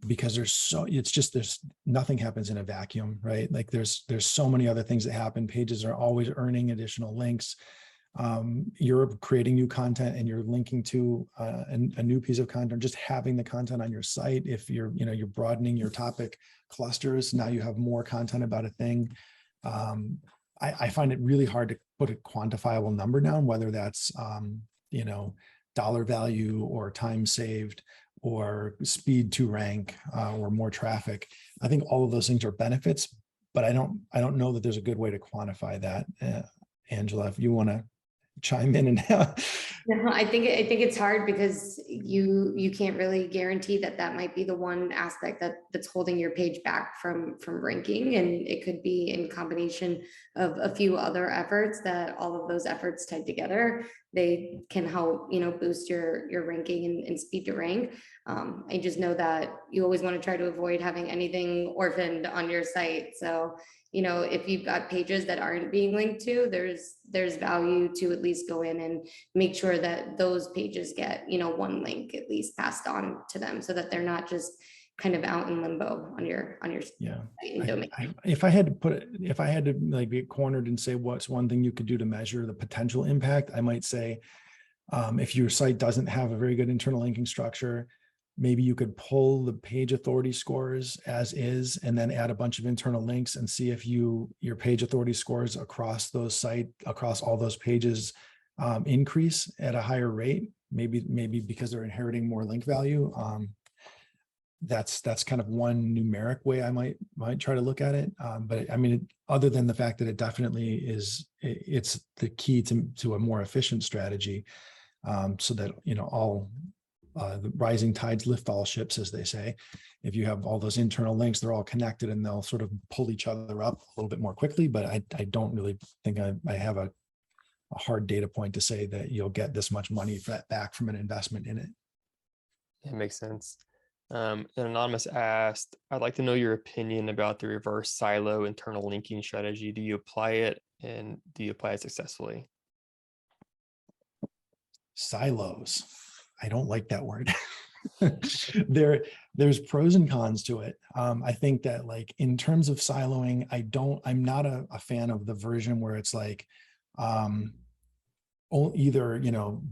because there's nothing happens in a vacuum, right? Like there's so many other things that happen. Pages are always earning additional links. you're creating new content and you're linking to a new piece of content, just having the content on your site. If you're broadening your topic clusters, now you have more content about a thing. I find it really hard to put a quantifiable number down, whether that's, dollar value or time saved or speed to rank or more traffic. I think all of those things are benefits, but I don't know that there's a good way to quantify that. Angela, if you want to chime in and No, I think it's hard because you can't really guarantee that might be the one aspect that's holding your page back from ranking, and it could be in combination of a few other efforts, that all of those efforts tied together, they can help boost your ranking and speed to rank. I just know that you always want to try to avoid having anything orphaned on your site. So if you've got pages that aren't being linked to, there's value to at least go in and make sure that those pages get, one link at least passed on to them, so that they're not just kind of out in limbo on your domain. If I had to like be cornered and say what's one thing you could do to measure the potential impact, I might say, if your site doesn't have a very good internal linking structure, maybe you could pull the page authority scores as is and then add a bunch of internal links and see if your page authority scores across all those pages increase at a higher rate, maybe because they're inheriting more link value. That's kind of one numeric way I might try to look at it. But I mean, other than the fact that it definitely it's the key to a more efficient strategy, so that all the rising tides lift all ships, as they say. If you have all those internal links, they're all connected and they'll sort of pull each other up a little bit more quickly. But I don't really think I have a hard data point to say that you'll get this much money back from an investment in it. It makes sense. An anonymous asked, I'd like to know your opinion about the reverse silo internal linking strategy. Do you apply it, and do you apply it successfully? Silos. I don't like that word. There's pros and cons to it. I think that, like, in terms of siloing, I'm not a fan of the version where it's like, either,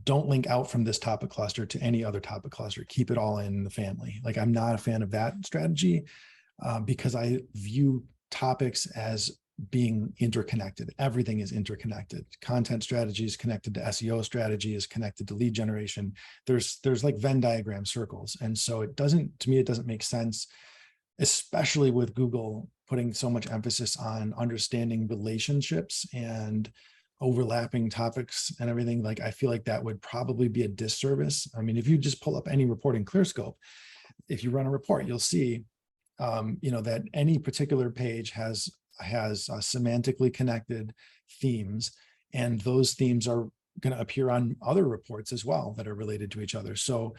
don't link out from this topic cluster to any other topic cluster, keep it all in the family. Like, I'm not a fan of that strategy, because I view topics as being interconnected. Everything is interconnected. Content strategy is connected to SEO strategy, is connected to lead generation. There's like Venn diagram circles. And so it doesn't make sense, especially with Google putting so much emphasis on understanding relationships and overlapping topics and everything. Like, I feel like that would probably be a disservice. I mean, if you just pull up any report in ClearScope, if you run a report, you'll see, that any particular page has semantically connected themes, and those themes are going to appear on other reports as well that are related to each other. So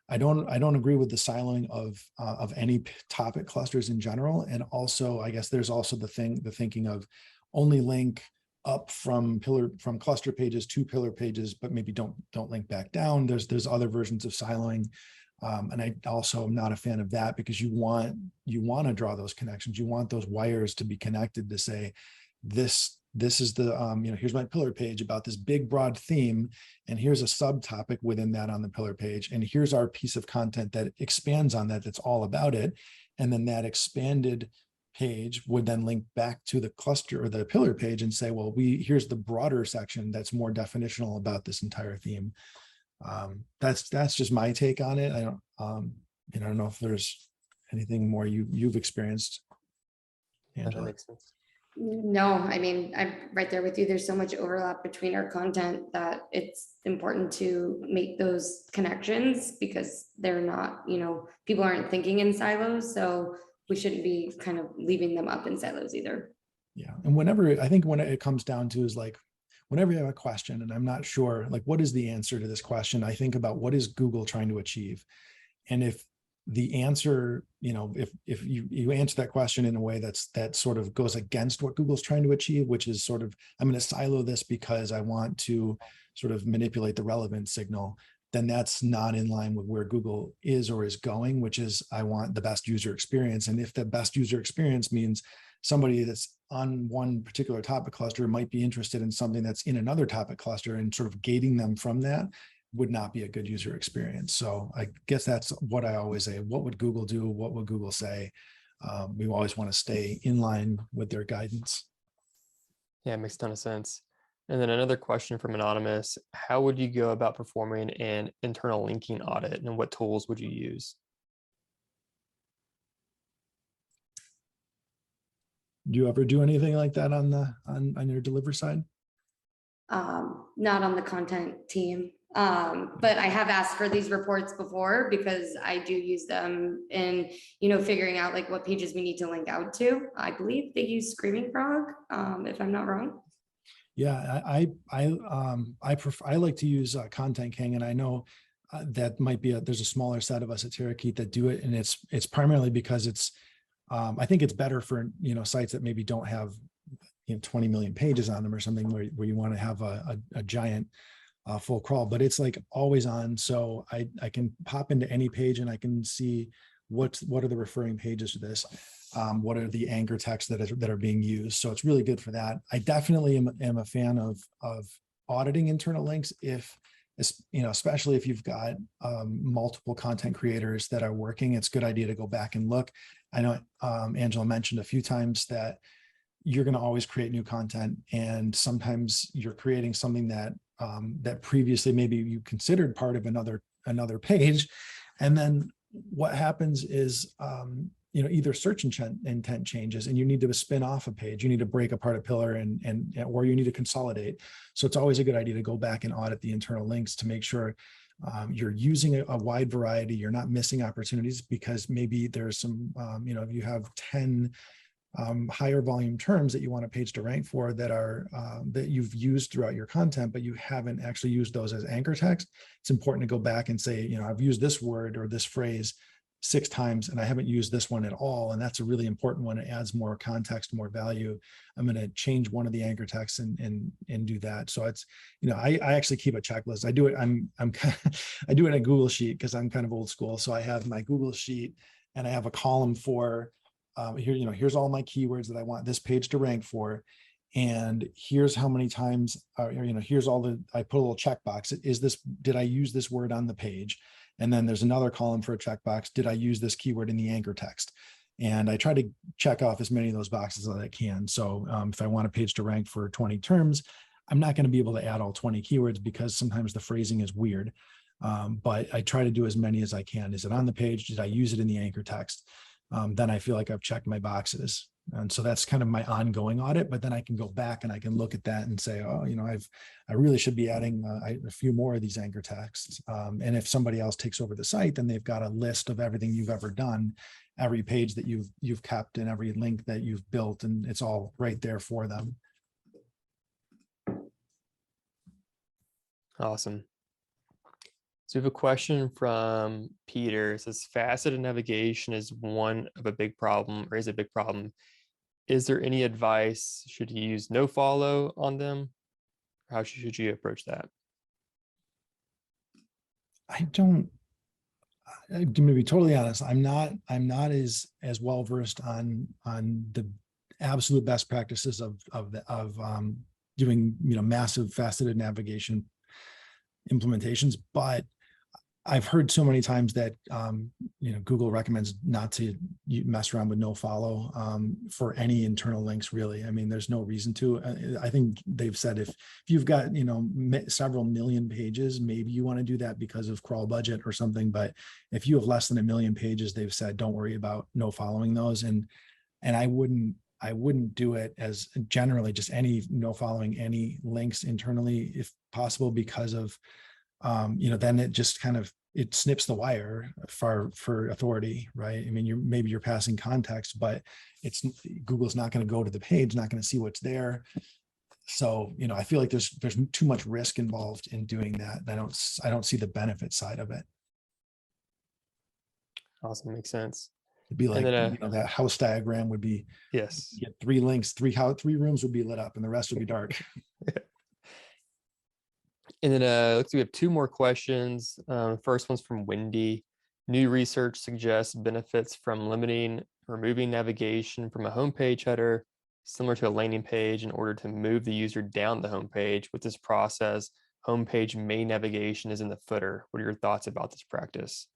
I don't agree with the siloing of any topic clusters in general. And also, I guess there's also the thinking of only link up from cluster pages to pillar pages, but maybe don't link back down. There's other versions of siloing. And I also am not a fan of that, because you want to draw those connections. You want those wires to be connected to say, this is the, here's my pillar page about this big broad theme, and here's a subtopic within that on the pillar page. And here's our piece of content that expands on that, that's all about it. And then that expanded page would then link back to the cluster or the pillar page and say, well, here's the broader section that's more definitional about this entire theme. That's just my take on it. I don't know if there's anything more you've experienced, Angela. That makes sense. No, I mean, I'm right there with you. There's so much overlap between our content that it's important to make those connections, because they're not, people aren't thinking in silos. So we shouldn't be kind of leaving them up in silos either. Yeah. And when it comes down to is like, whenever you have a question and I'm not sure, like, what is the answer to this question, I think about what is Google trying to achieve. And if the answer, if you answer that question in a way that sort of goes against what Google's trying to achieve, which is sort of, I'm going to silo this because I want to sort of manipulate the relevance signal, then that's not in line with where Google is or is going, which is, I want the best user experience. And if the best user experience means somebody that's on one particular topic cluster might be interested in something that's in another topic cluster, and sort of gating them from that would not be a good user experience. So I guess that's what I always say. What would Google do? What would Google say? We always want to stay in line with their guidance. Yeah, it makes a ton of sense. And then another question from Anonymous: how would you go about performing an internal linking audit, and what tools would you use? Do you ever do anything like that on your delivery side? Not on the content team. But I have asked for these reports before because I do use them in, figuring out like what pages we need to link out to. I believe they use Screaming Frog, if I'm not wrong. Yeah, I like to use Content King, and I know that might be there's a smaller set of us at Terakeet that do it, and it's primarily because it's I think it's better for sites that maybe don't have 20 million pages on them or something, where you want to have a giant full crawl, but it's like always on. So I can pop into any page and I can see what are the referring pages to this, what are the anchor texts that are being used. So it's really good for that. I definitely am a fan of auditing internal links, especially if you've got multiple content creators that are working. It's a good idea to go back and look. I know Angela mentioned a few times that you're going to always create new content, and sometimes you're creating something that that previously maybe you considered part of another page, and then what happens is either search intent changes and you need to spin off a page, you need to break apart a pillar, or you need to consolidate. So it's always a good idea to go back and audit the internal links to make sure you're using a wide variety, you're not missing opportunities, because maybe there's some if you have 10 higher volume terms that you want a page to rank for that are that you've used throughout your content, but you haven't actually used those as anchor text. It's important to go back and say, I've used this word or this phrase 6 times and I haven't used this one at all. And that's a really important one. It adds more context, more value. I'm going to change one of the anchor texts and do that. So it's, I actually keep a checklist. I do it. I do it in a Google Sheet because I'm kind of old school. So I have my Google Sheet and I have a column for here's all my keywords that I want this page to rank for. And here's how many times, here's I put a little checkbox. Did I use this word on the page? And then there's another column for a checkbox. Did I use this keyword in the anchor text? And I try to check off as many of those boxes as I can. So if I want a page to rank for 20 terms, I'm not going to be able to add all 20 keywords because sometimes the phrasing is weird. But I try to do as many as I can. Is it on the page? Did I use it in the anchor text? Then I feel like I've checked my boxes. And so that's kind of my ongoing audit, but then I can go back and I can look at that and say, oh, I really should be adding a few more of these anchor texts. And if somebody else takes over the site, then they've got a list of everything you've ever done, every page that you've kept and every link that you've built, and it's all right there for them. Awesome. So we have a question from Peter. It says, faceted navigation is a big problem. Is there any advice? Should you use no follow on them? How should you approach that? I'm going to be totally honest. I'm not as well versed on the absolute best practices of doing massive faceted navigation implementations, but I've heard so many times that Google recommends not to mess around with no follow for any internal links, really. I mean, there's no reason to. I think they've said if you've got several million pages, maybe you want to do that because of crawl budget or something. But if you have less than 1 million pages, they've said don't worry about no following those. And I wouldn't do it as generally just no following any links internally if possible, because of then it just kind of, it snips the wire for authority, right? I mean, maybe you're passing context, but Google's not going to go to the page, not going to see what's there. So, I feel like there's too much risk involved in doing that. I don't see the benefit side of it. Awesome. Makes sense. It'd be like, that house diagram would be, yes, you get 3 links, 3 rooms would be lit up and the rest would be dark. And then let's see, we have 2 more questions. First one's from Wendy. New research suggests benefits from removing navigation from a homepage header similar to a landing page in order to move the user down the homepage. With this process, homepage main navigation is in the footer. What are your thoughts about this practice?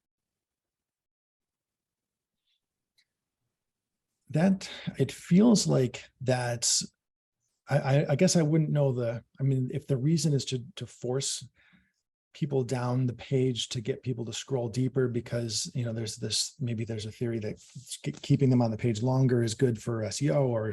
That it feels like that's, I guess I wouldn't know if the reason is to force people down the page to get people to scroll deeper because, maybe there's a theory that keeping them on the page longer is good for SEO, or,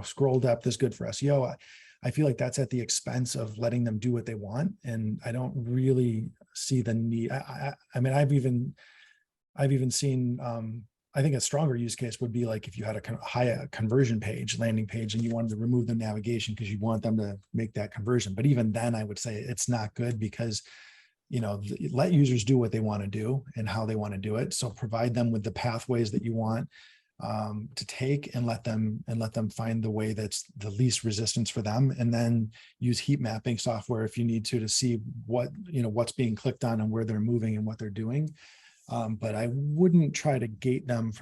scroll depth is good for SEO. I feel like that's at the expense of letting them do what they want. And I don't really see the need. I mean, I've even seen, I think a stronger use case would be like if you had a high conversion page, landing page, and you wanted to remove the navigation because you want them to make that conversion. But even then I would say it's not good because, let users do what they want to do and how they want to do it. So provide them with the pathways that you want to take, and let them find the way that's the least resistance for them. And then use heat mapping software if you need to see what's being clicked on and where they're moving and what they're doing. But I wouldn't try to gate them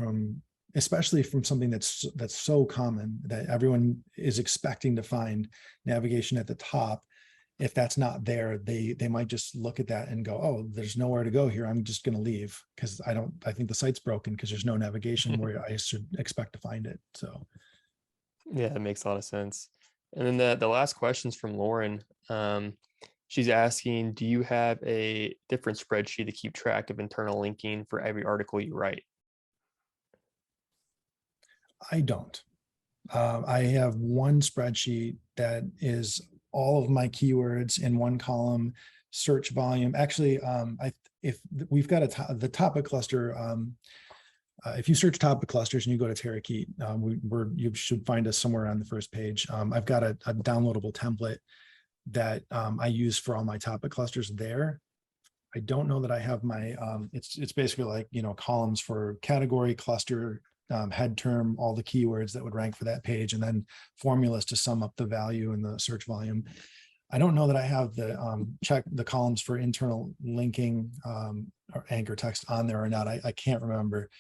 especially from something that's so common that everyone is expecting to find navigation at the top. If that's not there, they might just look at that and go, oh, there's nowhere to go here. I'm just going to leave because I think the site's broken because there's no navigation where I should expect to find it. So. Yeah, that makes a lot of sense. And then the last question's from Lauren. She's asking, do you have a different spreadsheet to keep track of internal linking for every article you write? I don't. I have one spreadsheet that is all of my keywords in one column, search volume. Actually, if we've got the topic cluster, if you search topic clusters and you go to Terakeet, you should find us somewhere on the first page. I've got a downloadable template that I use for all my topic clusters there. I don't know that I have my, it's basically like, columns for category, cluster, head term, all the keywords that would rank for that page, and then formulas to sum up the value in the search volume. I don't know that I have the check the columns for internal linking or anchor text on there or not. I can't remember.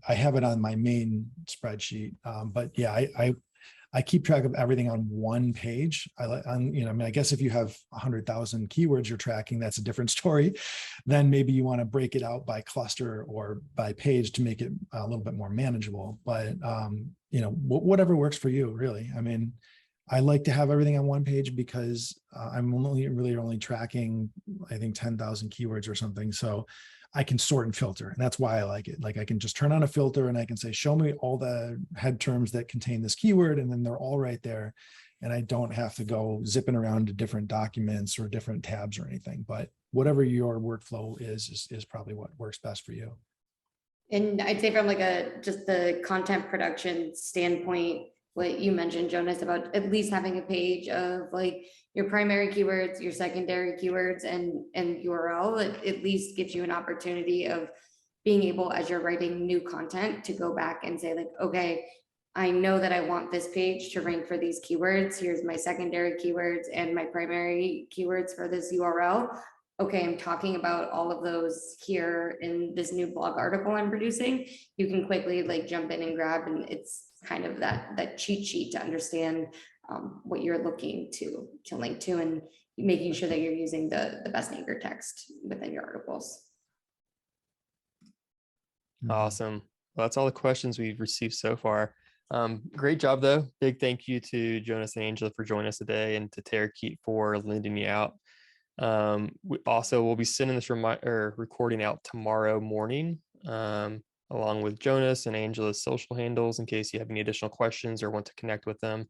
I have it on my main spreadsheet, but yeah, I keep track of everything on one page. I guess if you have 100,000 keywords you're tracking, that's a different story. Then maybe you want to break it out by cluster or by page to make it a little bit more manageable. But whatever works for you, really. I mean, I like to have everything on one page because I'm only tracking, I think, 10,000 keywords or something. So I can sort and filter, and that's why I like it. Like I can just turn on a filter and I can say, show me all the head terms that contain this keyword, and then they're all right there. And I don't have to go zipping around to different documents or different tabs or anything. But whatever your workflow is probably what works best for you. And I'd say from just the content production standpoint, what you mentioned, Jonas, about at least having a page of your primary keywords, your secondary keywords, and URL, it at least gives you an opportunity of being able, as you're writing new content, to go back and say okay, I know that I want this page to rank for these keywords. Here's my secondary keywords and my primary keywords for this URL. Okay, I'm talking about all of those here in this new blog article I'm producing. You can quickly jump in and grab, and it's kind of that cheat sheet to understand what you're looking to link to, and making sure that you're using the best anchor text within your articles. Awesome. Well, that's all the questions we've received so far. Great job, though. Big thank you to Jonas and Angela for joining us today, and to Terakeet for lending you out. We'll be sending this recording out tomorrow morning, along with Jonas and Angela's social handles, in case you have any additional questions or want to connect with them.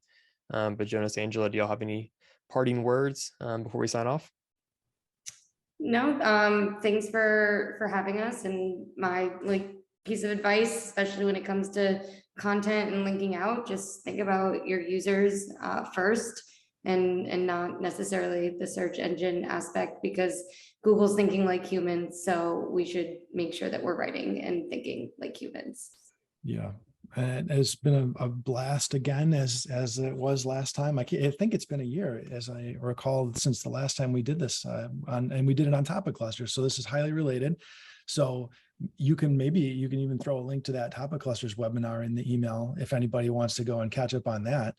But Jonas, Angela, do y'all have any parting words before we sign off? No, thanks for having us. And my piece of advice, especially when it comes to content and linking out, just think about your users first, and not necessarily the search engine aspect, because Google's thinking like humans. So we should make sure that we're writing and thinking like humans. Yeah. And it's been a blast again, as it was last time. I think it's been a year, as I recall, since the last time we did this, and we did it on topic clusters. So this is highly related. So you can even throw a link to that Topic Clusters webinar in the email if anybody wants to go and catch up on that,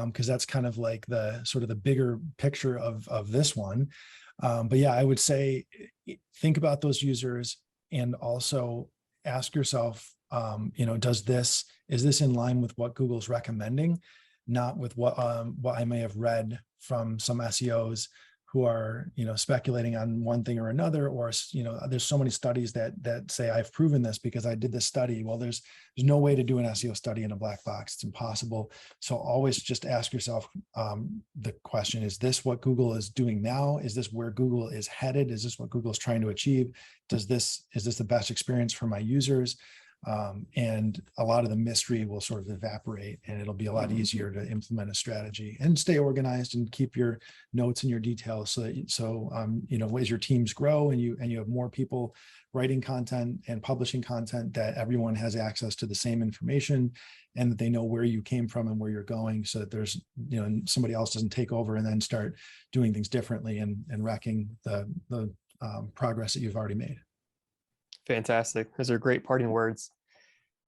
because that's kind of like the sort of the bigger picture of this one. But yeah, I would say think about those users and also ask yourself, is this in line with what Google's recommending, not with what I may have read from some SEOs who are, speculating on one thing or another, or, there's so many studies that say I've proven this because I did this study. Well, there's no way to do an SEO study in a black box. It's impossible. So always just ask yourself the question, is this what Google is doing now? Is this where Google is headed? Is this what Google is trying to achieve? Is this the best experience for my users? And a lot of the mystery will sort of evaporate, and it'll be a lot easier to implement a strategy and stay organized and keep your notes and your details as your teams grow and you have more people writing content and publishing content, that everyone has access to the same information and that they know where you came from and where you're going, so that there's, somebody else doesn't take over and then start doing things differently and wrecking the progress that you've already made. Fantastic. Those are great parting words.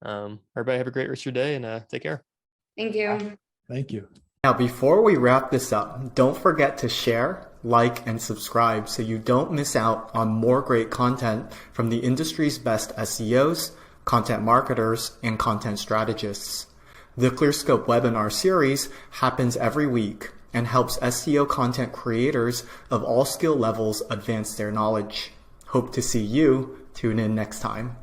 Everybody have a great rest of your day, and take care. Thank you. Thank you. Now, before we wrap this up, don't forget to share, like, and subscribe so you don't miss out on more great content from the industry's best SEOs, content marketers, and content strategists. The ClearScope webinar series happens every week and helps SEO content creators of all skill levels advance their knowledge. Hope to see you. Tune in next time.